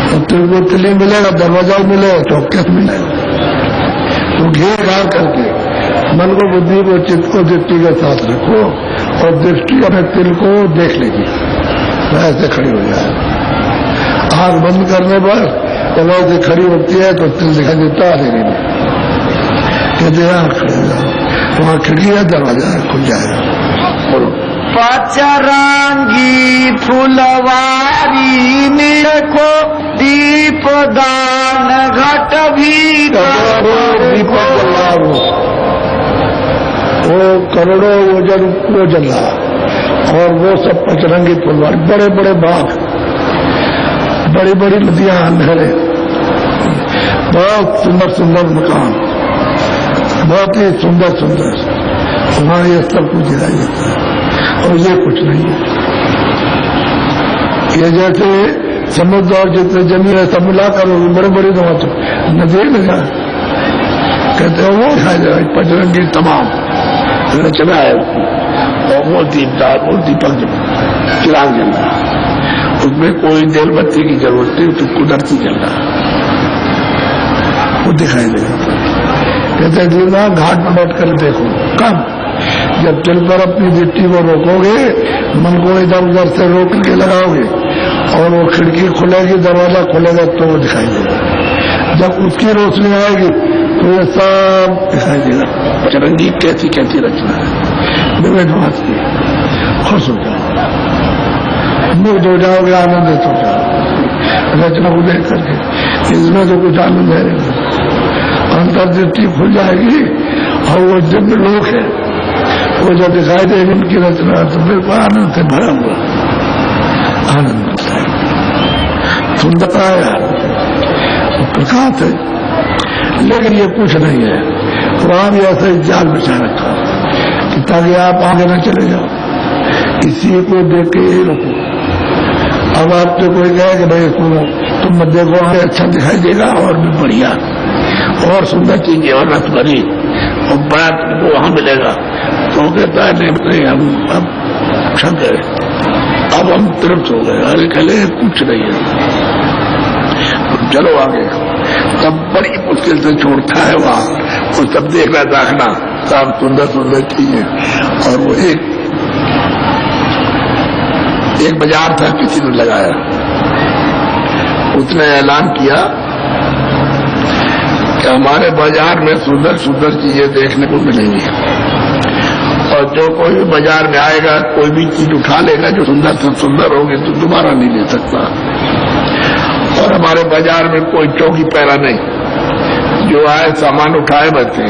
A: और तुमको तिल मिलेगा, दरवाजा मिलेगा, चौक कैसे मिलेगा। तो घेर घार करके मन को, बुद्धि को, चित्त को दृष्टि के साथ रखो और दृष्टि अपने तिल को देख लेगी, ऐसे खड़ी हो जाए। आंख बंद करने पर जब ऐसे खड़ी होती है तो तिल दिखाई देता है, लेकिन कहते हैं आंख खड़ी हो जाओ, वहां खिड़की है, दरवाजा खुल जाएगा। बोलो।
B: पचरांगी फुलवारी निरखो दीप दान घट भी
A: दीपक जला वो करोड़ों वजन वो जला, और वो सब पचरंगी फुलवारी, बड़े बड़े बाग, बड़ी बड़ी नदियां, नहरें, बहुत सुंदर सुंदर मकान, बहुत ही सुंदर सुंदर, वहां ये सब कुछ दिखाई देता है और ये कुछ नहीं है। ये जैसे समुद्र और जितने जमीन है सब मिलाकर बड़े बड़े नदी में जाए, कहते हैं वो दिखाई दे पचरंगी तमाम रचना है, और वो दीपदार, वो दीपक चिराग जल रहा, उसमें कोई देर बत्ती की जरूरत नहीं, तो कुदरती जल रहा, वो दिखाई देगा। कहते जीवना घाट में बैठ कर देखो। कब? जब तिल पर अपनी दृष्टि को रोकोगे, मन को इधर उधर से रोक के लगाओगे और वो खिड़की खुलेगी, दरवाजा खुलेगा तो वो दिखाई देगा। जब उसकी रोशनी आएगी तो ये सब दिखाई देगा। चरंगी कैसी कैसी रचना है, विवेकवाद की, खुश हो जाओ, मुग्ध हो जाओगे, आनंदित हो जाओ रचना को देख करके। इसमें तो कुछ आनंद है, अंतर्दृष्टि खुल जाएगी और वो दिव्य लोक है, वो जब दिखाई देगी उनकी रचना, तो मेरे को आनंद से भरा हुआ आनंद मिलता है, सुंदरता है, प्रकाश है। लेकिन ये कुछ नहीं है, वहां भी ऐसे जाल बिछा रखा कि ताकि आप आगे न चले जाओ, इसी को देख के ही रुको। अब आपसे कोई कहे कि भाई सुनो तुम मत देखो, हमें अच्छा दिखाई देगा और भी बढ़िया और सुंदर चीजें और रस भरी और बड़ा तुमको वहां मिलेगा, तो कहता है नहीं, हम अब क्षण गए, अब हम तृप्त हो गए। अरे कहले कुछ नहीं है, चलो आगे। तब बड़ी मुश्किल से छोड़ता है वहां, वो सब देखना दाखना, सब सुंदर सुंदर चीजें। और वो एक बाजार था, किसी ने लगाया, उसने ऐलान किया कि हमारे बाजार में सुंदर सुंदर चीजें देखने को मिलेंगी और जो कोई भी बाजार में आएगा, कोई भी चीज उठा लेगा जो सुंदर से सुंदर होगी तो दोबारा नहीं ले सकता। और हमारे बाजार में कोई चौकी पैरा नहीं, जो आए सामान उठाए बचे।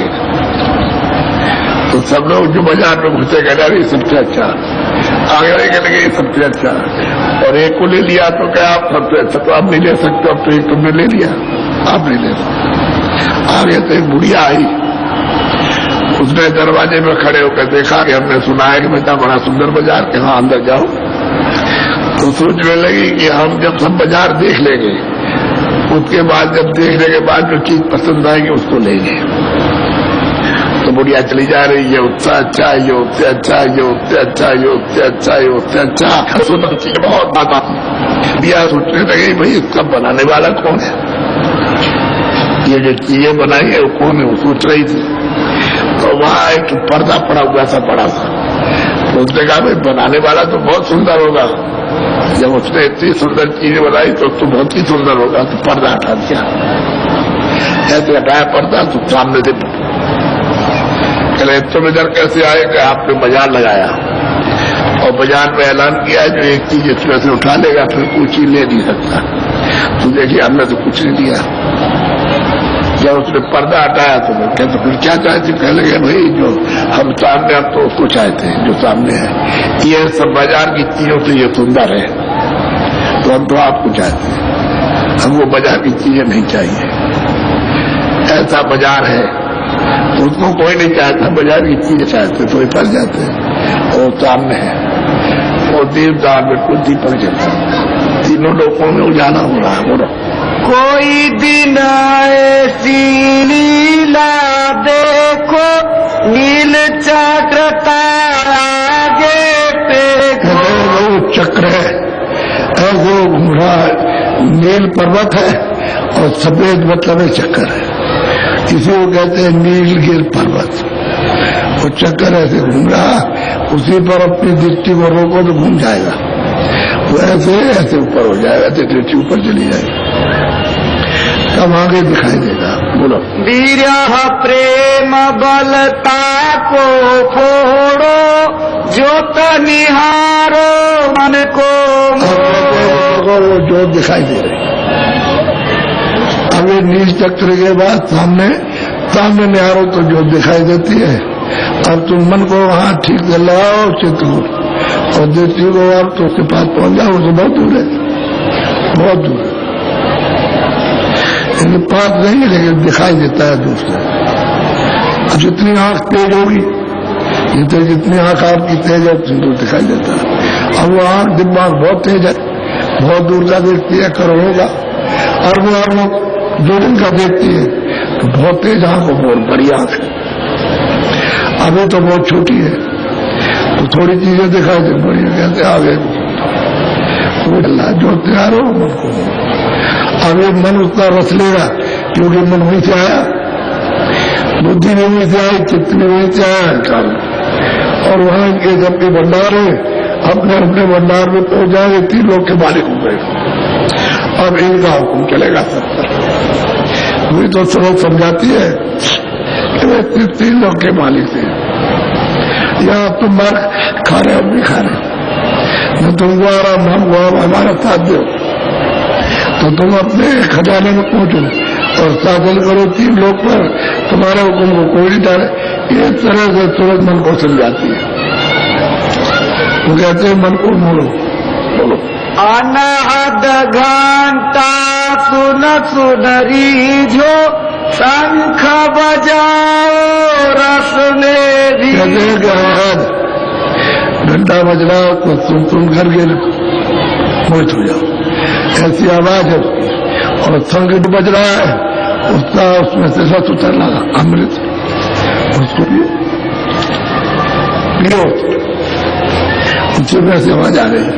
A: तो सब लोग जो बाजार में घुसे गए सबसे अच्छा, आगे लगे ये सबसे अच्छा, और एक को ले लिया तो क्या आप सबसे अच्छा, तो आप नहीं ले सकते, अब तो एक तुमने ले लिया, आप नहीं ले सकते। आगे तो एक बुढ़िया आई, उसने दरवाजे में खड़े होकर देखा कि हमने सुना है कि बेटा बड़ा सुंदर बाजार, के हाँ अंदर जाओ। तो सोचने लगी कि हम जब सब बाजार देख लेंगे, उसके बाद जब देखने के बाद जो चीज पसंद आएगी उसको लेंगे। तो बुढ़िया चली जा रही है, उससे अच्छा, ये उससे अच्छा, ये उससे अच्छा, ये उससे अच्छा, ये उससे अच्छा, सुंदर चीज बहुत बात। बुढ़िया सोचने लगी भाई इसका बनाने वाला कौन है, ये जो चीजें बनाई है वो कौन है, वो सोच रही थी। तो वहां एक पर्दा पड़ा हुआ था बड़ा सा, तो उसने कहा भाई बनाने वाला तो बहुत सुंदर होगा, जब उसने इतनी सुंदर चीजें बनाई तो बहुत ही सुंदर होगा। तो पर्दा हटा दिया, ऐसे हटाया पर्दा तो सामने से कहले तुम इधर कैसे आए कि आपने बाजार लगाया और बाजार में ऐलान किया जो एक चीज इसमें से उठा लेगा फिर कुछ ही ले नहीं सकता। तो देखिए हमने तो कुछ नहीं दिया। जब उसने पर्दा हटाया तो मैं कहते फिर क्या चाहते? कह लगे भाई जो हम सामने, हम तो उसको चाहते हैं जो सामने है। ये सब बाजार की चीजों से ये सुंदर है तो हम तो आपको चाहते हैं, हमको बाजार की चीजें नहीं चाहिए। ऐसा बाजार है तो उसको कोई नहीं चाहता, बाजार की चीजें चाहते तो फंस जाते हैं। और सामने है और दीपदार में कुछ दीपक जलता, तीनों लोगों में उजाला हो रहा है। बोलो
B: कोई दिन ऐसी लीला देखो, नील चक्र आगे पे
A: वो चक्र है, ऐसे घूम रहा है। नील पर्वत है और सफेद मतलब चक्कर है, इसी को कहते हैं नीलगिर पर्वत। वो चक्कर ऐसे घूम रहा, उसी पर अपनी दृष्टि को रोको तो घूम जाएगा, वो ऐसे ऐसे ऊपर हो जाएगा, ऐसे दृष्टि ऊपर चली जाएगी, तब आगे दिखाई देगा। बोलो
B: विरह प्रेम बलता को फोड़ो, ज्योत निहारो मन को
A: वो जो दिखाई दे रही। अब ये नील चक्र के बाद सामने निहारो तो जो दिखाई देती है। अब तुम मन को वहां ठीक से लगाओ चित्त को और दृष्टि को आप तो उसके पास पहुंच जाओ, तो बहुत दूर है, बहुत दूर है। पास नहीं लेकिन दिखाई देता है दूसरे। जितनी आंख तेज होगी, जितनी आंख आपकी तेज है तो दिखाई देता है। अब वो आंख दिमाग बहुत तेज है, बहुत दूर का देखती है, करोड़ों का, और वो दो दिन का देखती है तो बहुत तेज आंख हो, बहुत बड़ी आंख है। अभी तो बहुत छोटी है तो थोड़ी चीजें दिखाई दे, बड़ी कहते आगे जो तैयार हो मन को। अब ये मन उसका रस लेगा क्योंकि मन वहीं से आया, बुद्धि भी वहीं से आई, चित्त भी वहीं से आया काल। और वहां इनके सबके भंडार है, अपने अपने भंडार में पहुंच जाएंगे, 3 लोग के मालिक हो गए। अब इनका हुक्म चलेगा सब पर। वही तो स्रोत समझाती है कि वे 3 लोग के मालिक थे। या तुम मार खा रहे हो, भी खा रहे, न तुमको आराम हमको हमारा साथ दो तो तुम अपने खजाने में पहुंचो और शासन करो 3 लोग पर, तुम्हारे हुक्म को कोई नहीं डाले। इस तरह से सूरत मन को समझाती है। वो कहते हैं मन को मोड़ो। बोलो
B: अनहद घंटा सुन सुनरीझो, शंख बजाओ रस में भी। घंटा बज रहा हो तो सुन करके मोहित हो जाओ, ऐसी आवाज है और संगीत बज रहा है उसका, उसमें से रस उतर लगा, अमृत, उसको पियो, उसमें से आवाज आ रही है।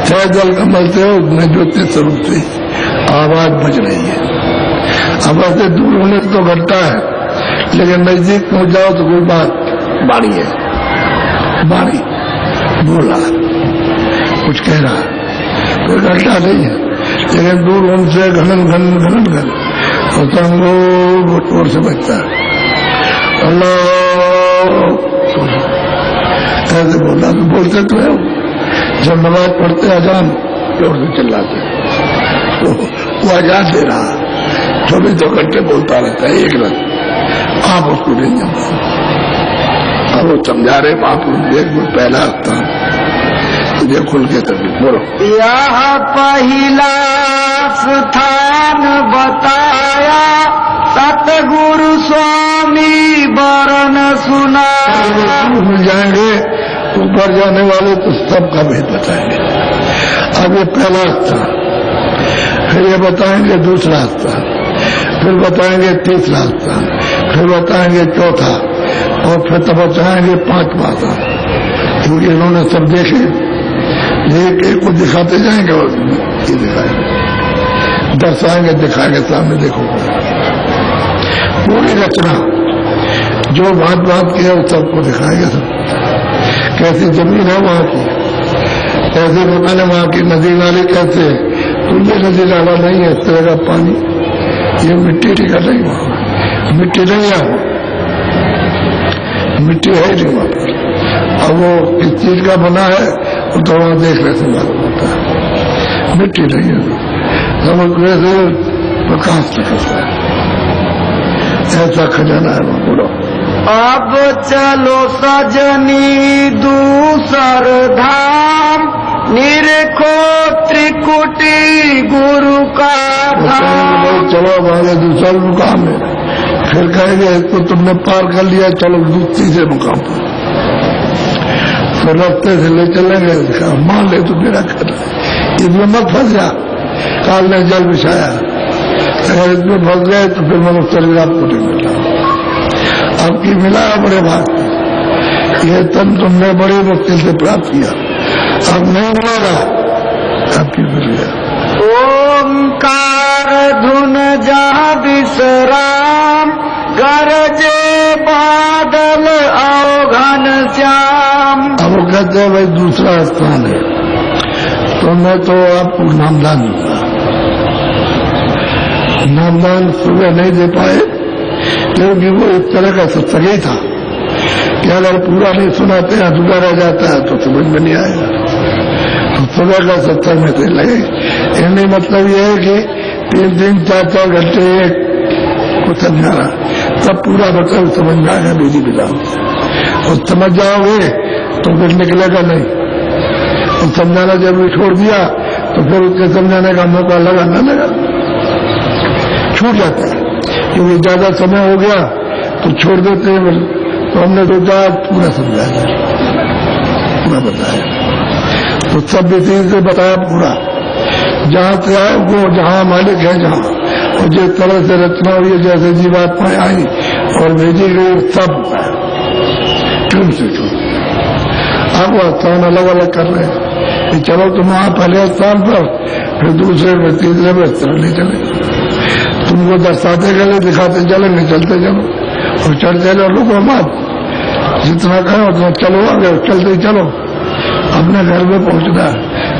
B: चाहे जल कमल से हो, उसमें ज्योति स्वरूप से आवाज बज रही है। अब ऐसे दूर होने तो घटता है, लेकिन नजदीक पहुंच जाओ तो कोई बात बाड़ी है, बाड़ी बोल रहा, कुछ कह रहा, कोई घटना नहीं है, लेकिन दूर उनसे घनन घन घनन घन और संगो से बचता है। अल्लाह ऐसे बोलना तो बोलते तो है, जब नमाज पढ़ते अजान जोर से चिल्लाते तो वो अजान दे रहा, 24 घंटे बोलता रहता है एक रात, आप उसको नहीं जमा। अब वो समझा रहे महापुरुष, एक मिनट पहला स्थान तुझे खुल के तभी बोलो। यह पहला स्थान बताया, सतगुरु स्वामी वरण सुना।
A: मिल जाएंगे ऊपर जाने वाले तो सबका भेद बताएंगे। अब ये पहला स्थान, फिर ये बताएंगे दूसरा स्थान, फिर बताएंगे तीसरा स्थान, फिर बताएंगे चौथा, और फिर तब बताएंगे 5वां स्थान। क्योंकि इन्होंने सब देखे, एक एक को दिखाते जाएंगे और ये दिखाएंगे, दर्शाएंगे, दिखाएंगे, सामने देखो पूरी रचना जो बात की है वो सबको दिखाएंगे। सब कैसी जमीन है वहां की, कैसे मकान है वहां की, नदी नाले कैसे, तो ये नदी नाला नहीं है, इस तरह का पानी, ये मिट्टी का नहीं, वहां मिट्टी नहीं है,
B: मिट्टी है नहीं वहां पर। अब वो किस चीज का बना है वो तो वहां देखने से मालूम होता है, मिट्टी नहीं है, समझ से प्रकाश निकलता है, ऐसा खजाना है वहां। बोलो
C: अब चलो सजनी दूसर धाम, निरखो त्रिकुटी गुरु का धाम।
B: चलो हमारे दूसरा मुकाम है, फिर कहेंगे तो तुमने पार कर लिया, चलो तीसरे मुकाम पर। फिर रास्ते से ले चलेंगे, मान ले तो मेरा कर, इसमें मत फंस जा। काल ने जल बिछाया, अगर इसमें फंस गए तो फिर मनुष्य शरीर आपको नहीं मिला। आपकी मिला बड़े भाग, ये तन तुमने बड़ी मुश्किल से प्राप्त किया, अब नहीं मिलेगा, आपकी मिल गया।
C: ओंकार धुन जहाँ विश्राम, गरजे बादल आओ घन श्याम।
B: अब वो कहते हैं भाई दूसरा स्थान है, तो मैं तो आपको नामदान दूंगा। नामदान सुबह नहीं दे पाए क्योंकि वो इस तरह का सत्संग था कि अगर पूरा नहीं सुनाते अधूरा रह जाता है तो समझ में नहीं आएगा। तो सुबह का सत्संग में से लगे, इन्हें मतलब ये है कि 3 4 घंटे एक को समझाना, तब पूरा मतलब समझ में आएगा विधि विधान। और समझ जाओगे तो फिर निकलेगा नहीं, और समझाना जरूरी छोड़ दिया तो फिर उसके समझाने का मौका लगा न लगा छूट जाता है, क्योंकि ज्यादा समय हो गया तो छोड़ देते हैं। तो हमने सोचा पूरा समझाया, पूरा बताया, तो सब विधि से बताया पूरा, जहां से आए वो जहां मालिक है जहां, और जिस तरह से रचना हुई जैसे जीवात्माएं आई और भेजी गई सब चुन से चुन। अब वो स्थान अलग अलग कर रहे हैं कि चलो तुम वहां पहले स्थान पर, फिर दूसरे में तीसरे में, इस तरह नहीं चले। तुमको दर्शाते गए दिखाते चलेंगे, चलते चलो और चलते चलो, रुको मत, जितना कहो उतना चलो आगे, चलते ही चलो। अपने घर में पहुंचना है,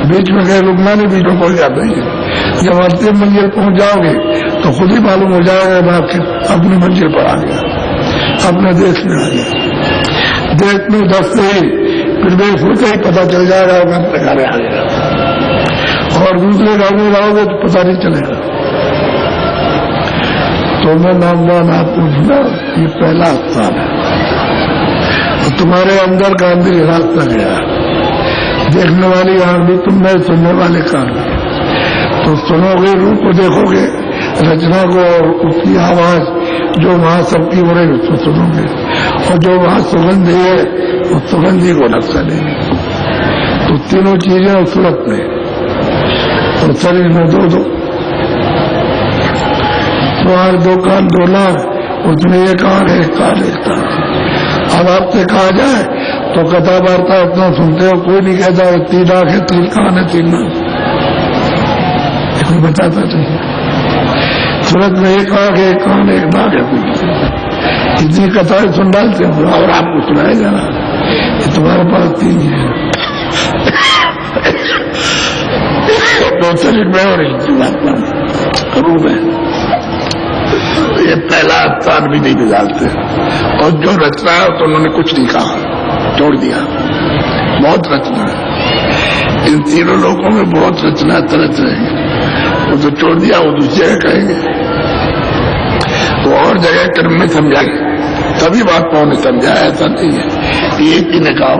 B: बीच में कहीं रुकना नहीं, बीच में पहुंच जाते हैं। जब अंतिम मंजिल पहुंच जाओगे तो खुद ही मालूम हो जाएगा मैं अपनी मंजिल पर आ गया, अपने देश में आ गया। देश में दसते ही फिर भी होते ही पता चल जाएगा मैं अपने घर आ गया, और दूसरे घर में रहोगे तो पता नहीं चलेगा। तो मैं नामदान आपको सुना, ये पहला स्थान है। तो तुम्हारे अंदर का अंदर रास्ता गया, देखने वाली आंख भी तुम में, सुनने वाले कान भी। तो सुनोगे, रूप को देखोगे, रचना को, और उसकी आवाज जो वहां सबकी हो रही उसको सुनोगे, और जो वहां सुगंध है उस सुगंधी को नक्शा लेंगे। तो तीनों चीजें उस सूरत में, और शरीर में दो आंख, 2 कान, 2 नाक, उसमें एक आंख, एक कान, एक नाक। अब आपसे कहा जाए तो कथा वार्ता इतना सुनते हो, कोई नहीं कहता 3 आंख है, 3 कान है, 3 नाक, कोई बताता नहीं। सूरत में एक आंख, एक कान, एक नाक है, इतनी कथाएं सुन डालते हैं और आपको सुनाया जाना कि तुम्हारे पास 3 है, 2 शरीर में और एक जीवात्मा रूप है। ये पहला स्थान भी नहीं बिगाड़ते, और जो रचना है तो उन्होंने कुछ नहीं कहा, छोड़ दिया। बहुत रचना है इन तीनों लोगों में, बहुत रचना तरह तरह की, वो तो छोड़ दिया, वो दूसरी जगह कहेंगे, वो और जगह कर्म में समझाएंगे, तभी बात ने समझाया। ऐसा नहीं है एक ही ने कहा,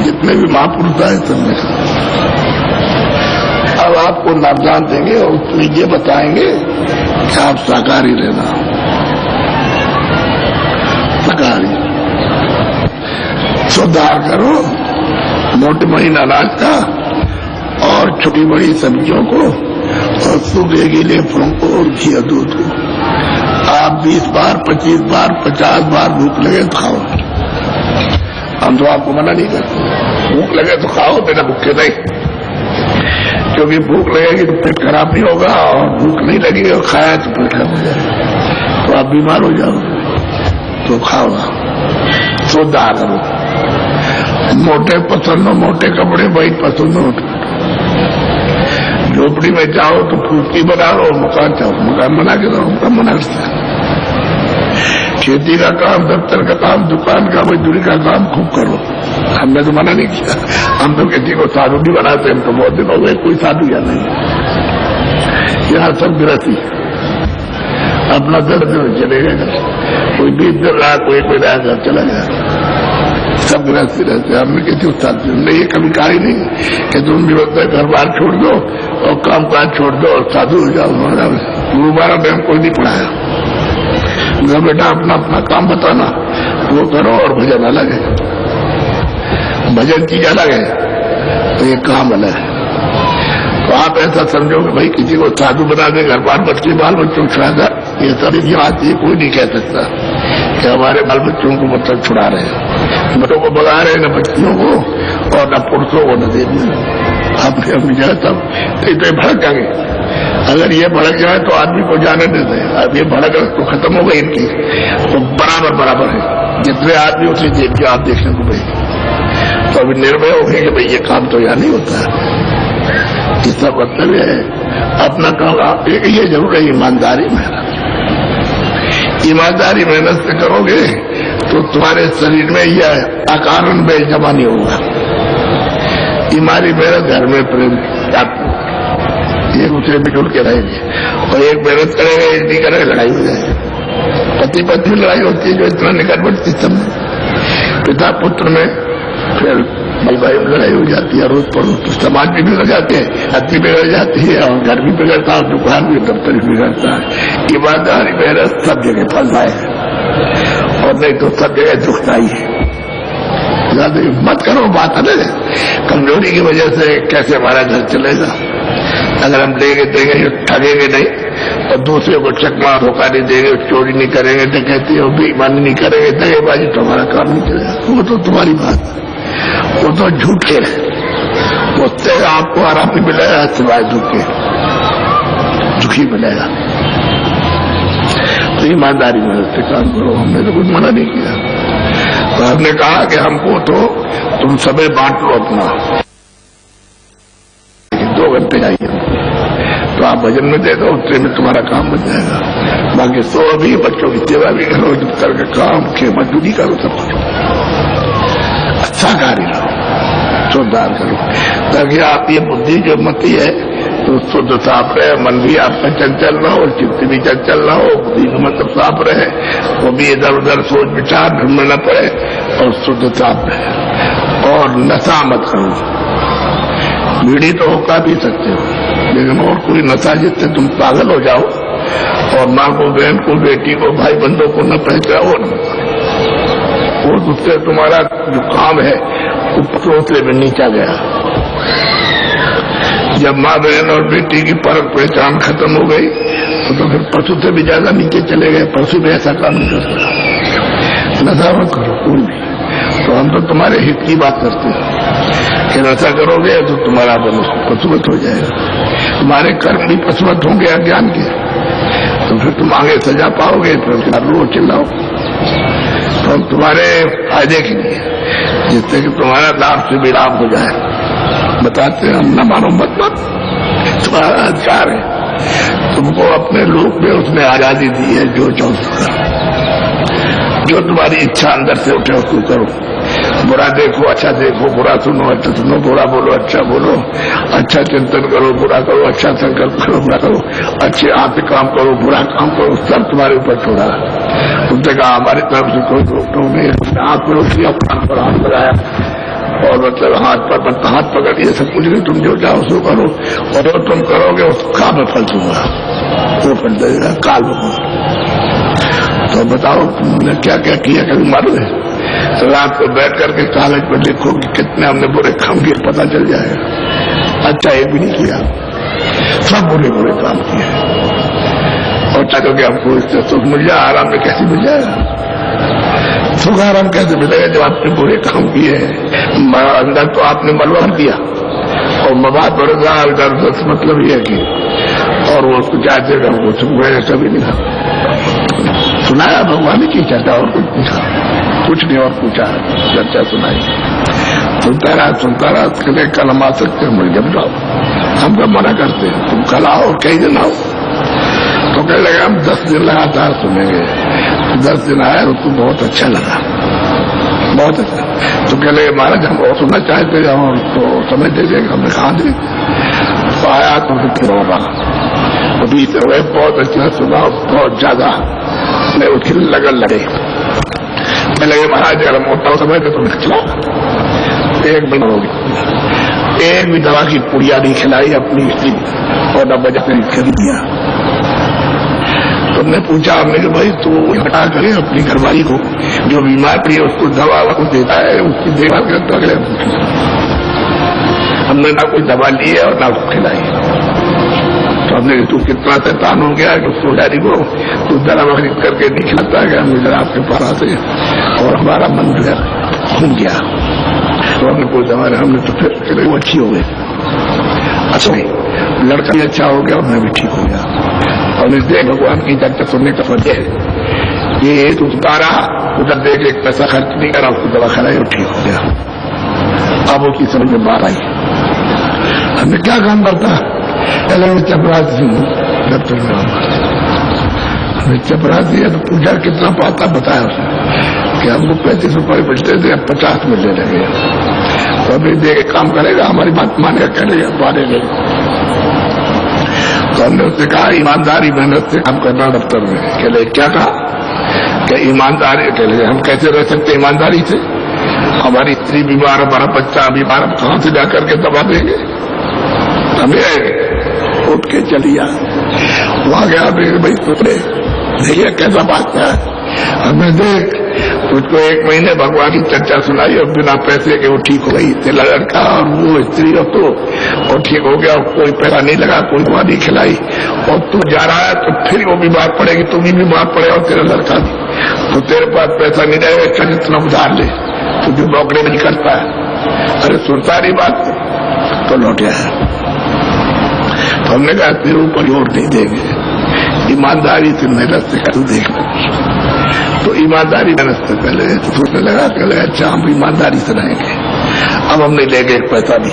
B: जितने भी महापुरुष आए सबने कहा। अब आपको नामदान देंगे और उसमें ये बताएंगे कि आप शाकाहारी रहना, शाकाहारी सुधार करो, मोटे महीन अनाज का और छोटी बड़ी सब्जियों को, और सूखे गीले फलों को और घी दूध को। आप 20 बार, 25 बार, 50 बार भूख लगे तो खाओ, हम तो आपको मना नहीं करते। भूख लगे तो खाओ, बिना भूखे नहीं, क्योंकि भूख लगेगी तो पेट खराब नहीं होगा, और भूख नहीं लगेगी और खाया तो पेट खराब हो जाएगा, तो आप बीमार हो जाओगे। तो खाओ, सुधार करो, मोटे पसंद हो मोटे कपड़े, वही पसंद हो झोपड़ी में जाओ तो फूकी बना लो, मकान चाहो मकान बना के दो, मकान बना सकते। खेती का काम, दफ्तर का काम, दुकान का, मजदूरी का काम खूब करो। हमने तो मना नहीं किया। हम तो किसी को साधु नहीं बनाते। हम तो बहुत दिन हो गए कोई साधु या नहीं। यहाँ सब गृहस्थी अपना दर्द चले गए। कोई 20 दिन रहा, कोई रहा, घर चला गया। सब गृहस्थी रहते। हमने किसी उस्ताद ने ये कभी कहा ही नहीं कि तुम भी वक्त घर बार छोड़ दो और काम काज छोड़ दो और साधु हो जाओ। गुरु महाराज ने हमको नहीं पढ़ाया। बेटा अपना अपना काम बताना, वो करो, और भजन अलग है। भजन चीज अलग है तो ये काम अलग है। तो आप ऐसा समझो कि भाई किसी को साधु बना दे, घर बार बच्चे बाल बच्चों को छुड़ा, ये सभी बात ये कोई नहीं कह सकता कि हमारे बाल बच्चों को मतलब छुड़ा रहे हैं, बच्चों को भगा रहे हैं, न बच्चियों को और न पुरुषों को, न देवियों। आपने अपनी जगह तब तो भड़क जाएंगे। अगर ये भड़क जाए तो आदमी को जाने देते हैं। अब ये भड़क तो खत्म हो गई इनकी, तो बराबर बराबर है। जितने आदमी उतनी देवी आप देखने को भाई, तो अभी निर्भय हो गए कि भाई ये काम तो यहाँ नहीं होता है। इसका मतलब है अपना काम आप, ये जरूर है ईमानदारी मेहनत। ईमानदारी मेहनत से करोगे तो तुम्हारे शरीर में यह अकारण बेल जमा नहीं होगा। ईमानदारी मेहनत घर में प्रेम एक दूसरे मिलजुल के रहेंगे, और एक मेहनत करेगा एक नहीं करेगा लड़ाई हो जाएगी। पति पत्नी लड़ाई होती है जो इतना निकटवर्ती समय पिता पुत्र में, फिर भाई भाई में लड़ाई हो जाती है, रोज पड़ोस तो समाज भी बिगड़ जाते हैं, हत्ती बिगड़ जाती है, और घर भी बिगड़ता है, दुकान भी, दफ्तर भी बिगड़ता है। ईमानदारी मेहनत सब जगह फलता है, और नहीं तो सब जगह दुखदाई है। ज्यादा मत करो, बात अलग है। कमजोरी की वजह से कैसे हमारा घर चलेगा। अगर हम लेंगे देंगे, ठगेंगे नहीं, और दूसरे को चकमा धोखा नहीं देंगे, चोरी नहीं करेंगे, डकैती और बेईमानी नहीं करेंगे, दगेबाजी, तो हमारा काम नहीं चलेगा। वो तो तुम्हारी बात, वो तो झूठे है। उससे आपको आराम नहीं मिलेगा सिवाय दुख के, दुखी मिलेगा। तो ईमानदारी में से काम करो। हमने तो कुछ मना नहीं किया। तो हमने कहा कि हमको तो तुम समय बांट लो अपना, 2 घंटे जाइए तो आप भजन में दे दो, उतने में तुम्हारा काम बन जाएगा। बाकी सो भी बच्चों की सेवा भी करो, दफ्तर का काम, मजदूरी करो, सब करो, अच्छा कार्य करो, जोरदार करो, ताकि आप ये बुद्धि जो मती है तो शुद्ध साफ रहे, मन भी आपका चंचल ना हो, चित्त भी चंचल ना हो, बुद्धि का मतलब साफ रहे, वो भी इधर उधर सोच विचार ढूंढने न पड़े, और शुद्ध साफ रहे। और नशा मत करो। बीड़ी तो होका भी सकते हो, लेकिन और कोई नशा जिससे तुम पागल हो जाओ और माँ को, बहन को, बेटी को, भाई बंधुओं को न पहचाओ, वो उससे तुम्हारा जो काम है वो पसोसले में नीचा गया। जब माँ बहन और बेटी की परख पहचान खत्म हो गई तो फिर पशु से भी ज्यादा नीचे चले गए। पशु भी ऐसा काम नहीं कर सकता। नशा मत करो कोई भी। तो हम तो तुम्हारे हित की बात करते हैं कि नशा करोगे तो तुम्हारा पशुवत हो जाएगा, तुम्हारे कर्म भी पशुवत होंगे अज्ञान के, तो फिर तुम आगे सजा पाओगे, फिर रो चिल्लाओ। तो हम तुम्हारे फायदे के लिए, जिससे कि तुम्हारा लाभ से भी लाभ हो जाए, बताते हैं। हम न मानो मत तुम्हारा अधिकार है। तुमको अपने लोक में उसने आजादी दी है, जो चाहो करो, जो तुम्हारी इच्छा अंदर से उठे उसको करो। बुरा देखो, अच्छा देखो, बुरा सुनो, अच्छा सुनो, बुरा बोलो, अच्छा बोलो, अच्छा चिंतन करो, बुरा करो, अच्छा संकल्प करो, बुरा करो, अच्छे आप काम करो, बुरा काम करो, सब तुम्हारे ऊपर छोड़ा। उसने कहा हमारी तरफ से कोई रोक नहीं, हाथ पर उसने अपना पर हाथ लगाया, और मतलब हाथ पकड़ ये सब कुछ नहीं, तुम जो चाहो सो करो, और जो तुम करोगे उसका मैं फल दूंगा, वो फल देगा काल में। तो बताओ तुमने क्या क्या किया, कभी मालूम है? रात को बैठ करके कागज पर लिखो कि कितने हमने बुरे काम किए, पता चल जाएगा। अच्छा एक भी नहीं किया, सब बुरे बुरे काम किए। और चाहो कि हमको इससे सुख मिल जाए, आराम में कैसे मिल जाएगा? सुख आराम कैसे मिलेगा जब आपने बुरे काम किए हैं? अंदर तो आपने मलबा दिया और मवाद बढ़ रहा इधर, मतलब ये है कि, और वो उसको चाहते हमको सुख मिलेगा, कभी नहीं था। सुनाया भगवान की चर्चा, और कुछ पूछा कुछ नहीं, और पूछा चर्चा सुनाई, सुनता रहा। कहते कल हम आ सकते हैं, जब जाओ। हम कब मना करते हैं, तुम कल आओ, कई दिन आओ। तो कहने लगे हम 10 दिन लगातार सुनेंगे। 10 दिन आया, उसको बहुत अच्छा लगा, बहुत अच्छा। तो कह लगे महाराज हम और सुनना चाहते हैं, और तो समय दे देगा। हमने कहा दे। तो आया तो फिर होगा अभी तो वह बहुत अच्छा सुना, बहुत ज्यादा मैं उसकी लगन लगे। मैं लगे महाराज अगर मोटा समय तो तुमने खिला 1 महीना हो गया, एक भी दवा की पुड़िया नहीं खिलाई अपनी स्त्री, और न बजा से खरीद दिया। तुमने पूछा, हमने कि भाई तू हटा करे अपनी घरवाली को, जो बीमार पड़ी है उसको दवा को देता है, उसकी देखभाल करता है। हमने ना कोई दवा ली है और ना उसको खिलाई। तो हमने तू कितना शैतान हो गया कि उसको डायरी को तू दवा खरीद करके नहीं खिलाता है। हम इधर आपके पास आते और हमारा मन जो है घूम गया। तो हमने कोई दवा नहीं, हमने तो फिर वो अच्छी हो गई। अच्छा लड़का भी अच्छा हो गया और मैं भी ठीक हो गया। और इसलिए भगवान की चर्चा सुनने का वजह है ये तो उतारा, उधर देख एक पैसा खर्च नहीं करा, उसको दवा खिलाई और ठीक हो गया। अब उसकी समझ में बात आई। हमने क्या काम करता, चपरासी दफ्तर में काम करता। चपरासी है तो पूजा कितना पाता बताया उसने कि हमको 35 रुपये बचते थे, अब 50 मिलने लगे। तो अभी देखे काम करेगा, हमारी बात मानेगा, करेगा, मानेगा। तो हमने उससे कहा ईमानदारी मेहनत से काम करना दफ्तर में। कहले क्या कहा कि ईमानदारी, कहले हम कैसे रह सकते ईमानदारी से, हमारी स्त्री बीमार, हमारा बच्चा बीमार, हम कहां से जाकर के दवा देंगे। हमें उठ के चलिया वहां गया, भाई तुमने देखिए कैसा बात है। हमें देख उसको 1 महीने भगवान की चर्चा सुनाई और बिना पैसे के वो ठीक हो गई। तेरा लड़का और वो स्त्री हो तो और ठीक हो गया, कोई पैसा नहीं लगा, कोई दवा नहीं खिलाई। और तू जा रहा है तो फिर वो बीमार पड़ेगी, तू भी बीमार पड़े और तेरा लड़का भी। तो तेरे पास पैसा नहीं रहेगा, चल इतना उधार ले, तू जो नौकरी नहीं करता है। अरे सुनता नहीं बात तो लौट आया। तो हमने कहा तेरे ऊपर जोर नहीं देंगे, ईमानदारी से मेहनत से कर देखना। तो ईमानदारी मेहनत से पहले तो सोचने लगा कि अच्छा हम ईमानदारी से रहेंगे। अब हम नहीं लेंगे 1 पैसा भी।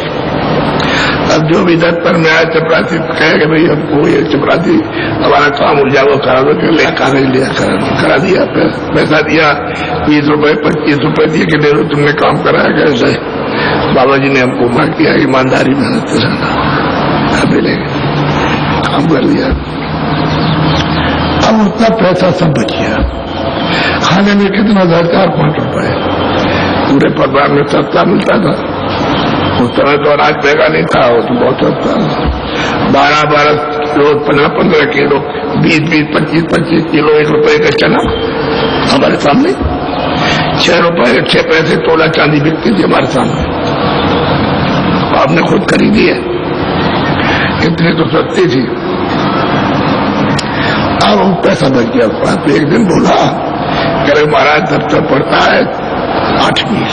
B: अब जो भी दफ्तर में आए चपरासी कहेगा भाई हमको ये चपरासी हमारा काम उड़ जाओ, करा दो, कागज लिया करा दिया, पैसा दिया 20 रुपये 25 रुपये दिए कि देखो तुमने काम कराया कैसे। बाबा जी ने हमको मार किया ईमानदारी मेहनत से रहना, मिलेगा काम कर लिया। अब उतना पैसा सब बच गया। खाने में कितना 4-5 रुपए पूरे परिवार में सस्ता मिलता था। उस समय तो अनाज महंगा नहीं था, वो तो बहुत सस्ता था। 12-12 किलो, 15-15 किलो, 20-20, 25-25 किलो 1 रुपए का चना हमारे सामने। 6 रुपए 6 पैसे तोला चांदी बिकती थी हमारे सामने। आपने खुद खरीदी है, इतनी तो सस्ती थी। अब वो पैसा बच गया। तो एक दिन बोला कह महाराज दफ्तर पड़ता है 8 मील,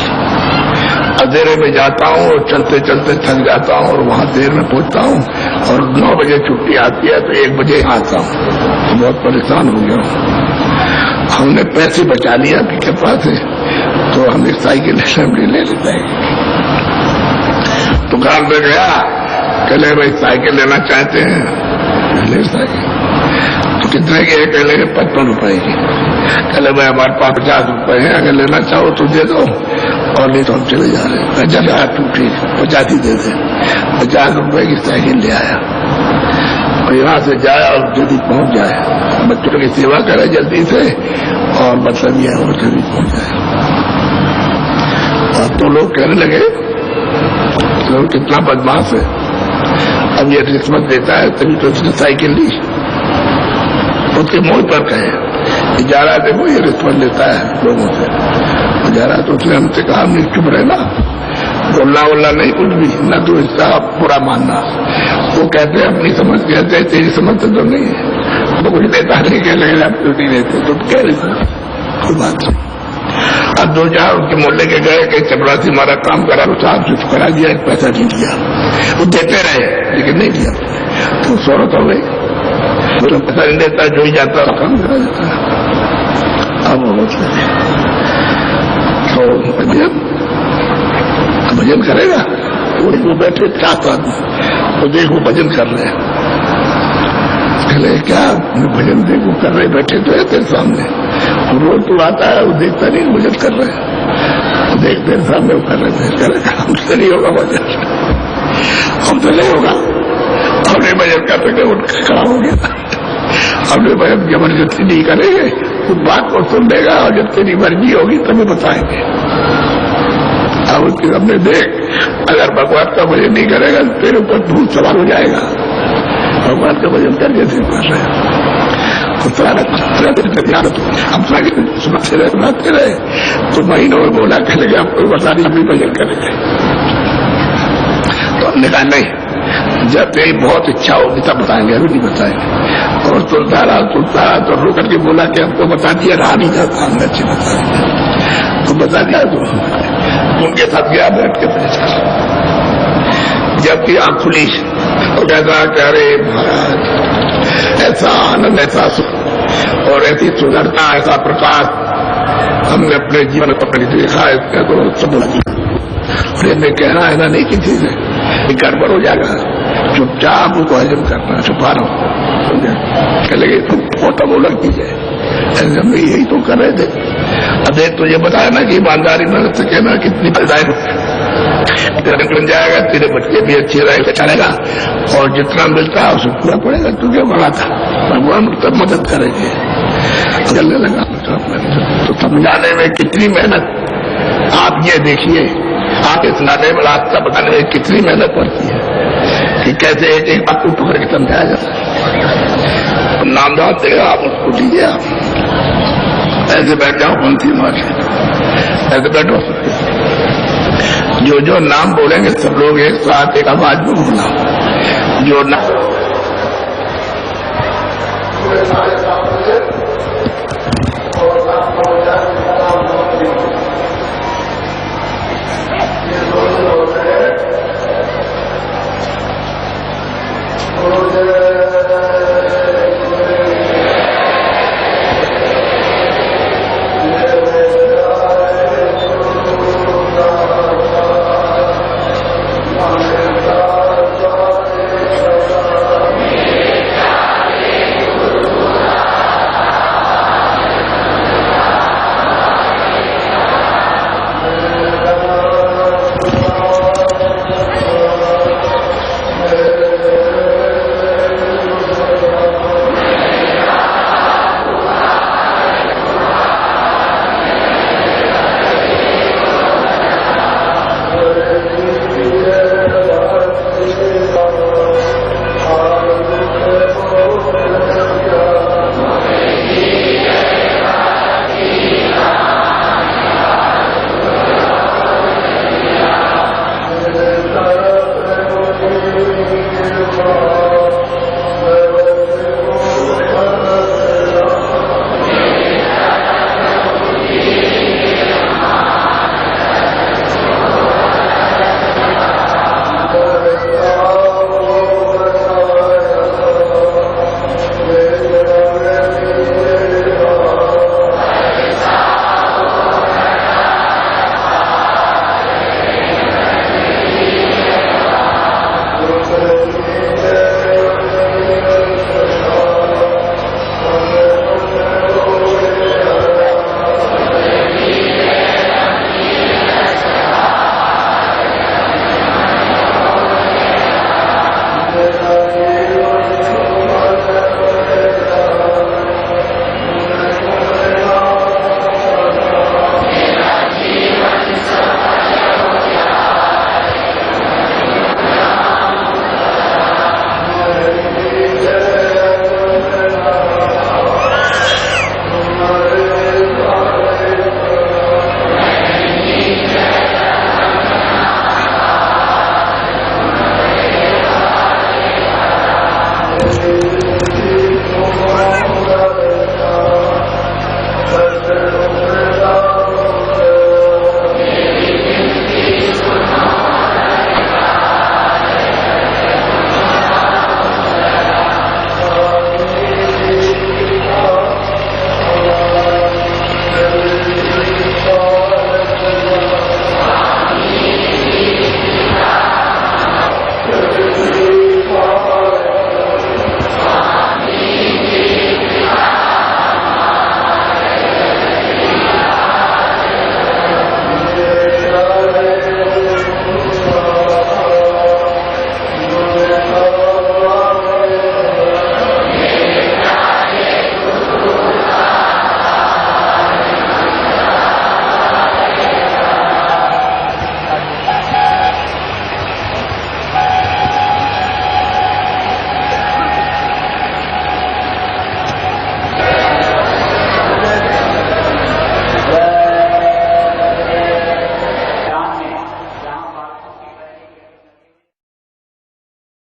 B: अंधेरे में जाता हूँ और चलते चलते थक जाता हूँ और वहां देर में पहुंचता हूँ और 9 बजे छुट्टी आती है तो 1 बजे आता हूँ। तो बहुत परेशान हो गया हूँ। हमने पैसे बचा लिया के पास से, तो हम एक साइकिल असेंबली ले लेते हैं। दुकान पे गया, कहले भाई साइकिल लेना चाहते हैं, ले साइकिल। तो कितने की है, कहले 55 रुपए की। कहले भाई हमारे पास 50 रुपए हैं, अगर लेना चाहो तो दे दो और नहीं तो हम चले जा रहे हैं। जब ठीक 50 ही दे दे। 50 रुपए की साइकिल ले आया और यहाँ से जाया और जल्दी पहुंच जाए, बच्चों की सेवा करे जल्दी से और मतलब यह और जल्दी पहुंच जाए। और तो लोग कहने लगे तो कितना बदमाश है, अब ये रिश्वत देता है तभी तो उसने साइकिल ली। उसके मुंह पर कहे जा रहा देखो ये रिश्वत लेता है लोगों से, जा रहा। तो उसने हमसे कहा हमने चुप रहना, बोलना वोलना नहीं कुछ भी, न तो इसका बुरा मानना। वो कहते हैं अपनी समझ कहते हैं, तेरी समझ तो नहीं है, तो कुछ देता नहीं, कह लगे आप ड्यूटी देते तो कह रहे कोई बात नहीं। अब 2-4 उनके मोहल्ले के गए कि चपरासी हमारा काम करा, तो साहब चुप करा दिया, 1 पैसा नहीं दिया। वो देते रहे लेकिन नहीं दिया, तो शोहरत हो गई। तो पैसा नहीं देता, जो ही जाता काम करा देता है। अब तो भजन करेगा, वो बैठे 4 आदमी, वो देखो भजन कर रहे हैं। कहले क्या भजन देखो कर रहे, बैठे तो है तेरे सामने, रोज तू आता है, वो देखता नहीं भजन कर रहे, वो देख तेरे सामने वो कर रहे थे, करे हमसे नहीं होगा भजन, हमसे नहीं होगा। हमने भजन करते थे, उठ खड़ा हो गया। हमने भजन जबरदस्ती नहीं करेंगे, उस बात को सुन लेगा और जब तेरी मर्जी होगी तभी बताएंगे। अब उसकी हमने देख, अगर भगवान का भजन नहीं करेगा तेरे ऊपर भूत सवार हो जाएगा। भगवान का भजन करके थे कर रहे हम सुनाते रहे तो महीनों में बोला करेंगे, आपको बता दी हम भी भजन करेंगे। तो हमने कहा नहीं, जब तेरी बहुत इच्छा होगी तब बताएंगे, अभी नहीं बताएंगे। और सुनता रहा तो रो करके बोला कि हमको बता दिया, रहा नहीं जाता, हमने अच्छे बताएंगे तो बता दिया। तो उनके साथ गया बैठ के परेशान, जबकि आंख खुली और कहता कि अरे महाराज ऐसा आनंद, ऐसा सुख और ऐसी सुंदरता, ऐसा प्रकाश हमने अपने जीवन को कभी देखा है, तो सब दिया। और ये मैं कहना ऐसा नहीं किसी से, गड़बड़ हो जाएगा, चुपचाप उसको हजम करना, छुपा रहा कह लगे तुम फोटो बोला कीजिए, ऐसे हम यही तो कर रहे थे। अब देख तुझे बताया ना कि ईमानदारी मेहनत से कहना कितनी फलदायक बन जाएगा, तेरे बच्चे भी अच्छे रहेगा, चलेगा और जितना मिलता है उसे पूरा पड़ेगा। तुझे बड़ा था, भगवान तब मदद करेंगे। चलने लगा तो समझाने में कितनी मेहनत, आप ये देखिए, आप इस नाले में रास्ता बताने में कितनी मेहनत पड़ती है कि कैसे एक एक बात को पकड़ के समझाया जाता है। नामदान देगा, आप उसको दीजिए, आप ऐसे बैठ जाओ, कौन सी मार ऐसे बैठो, जो जो नाम बोलेंगे सब लोग एक साथ एक आवाज में बोला, जो नाम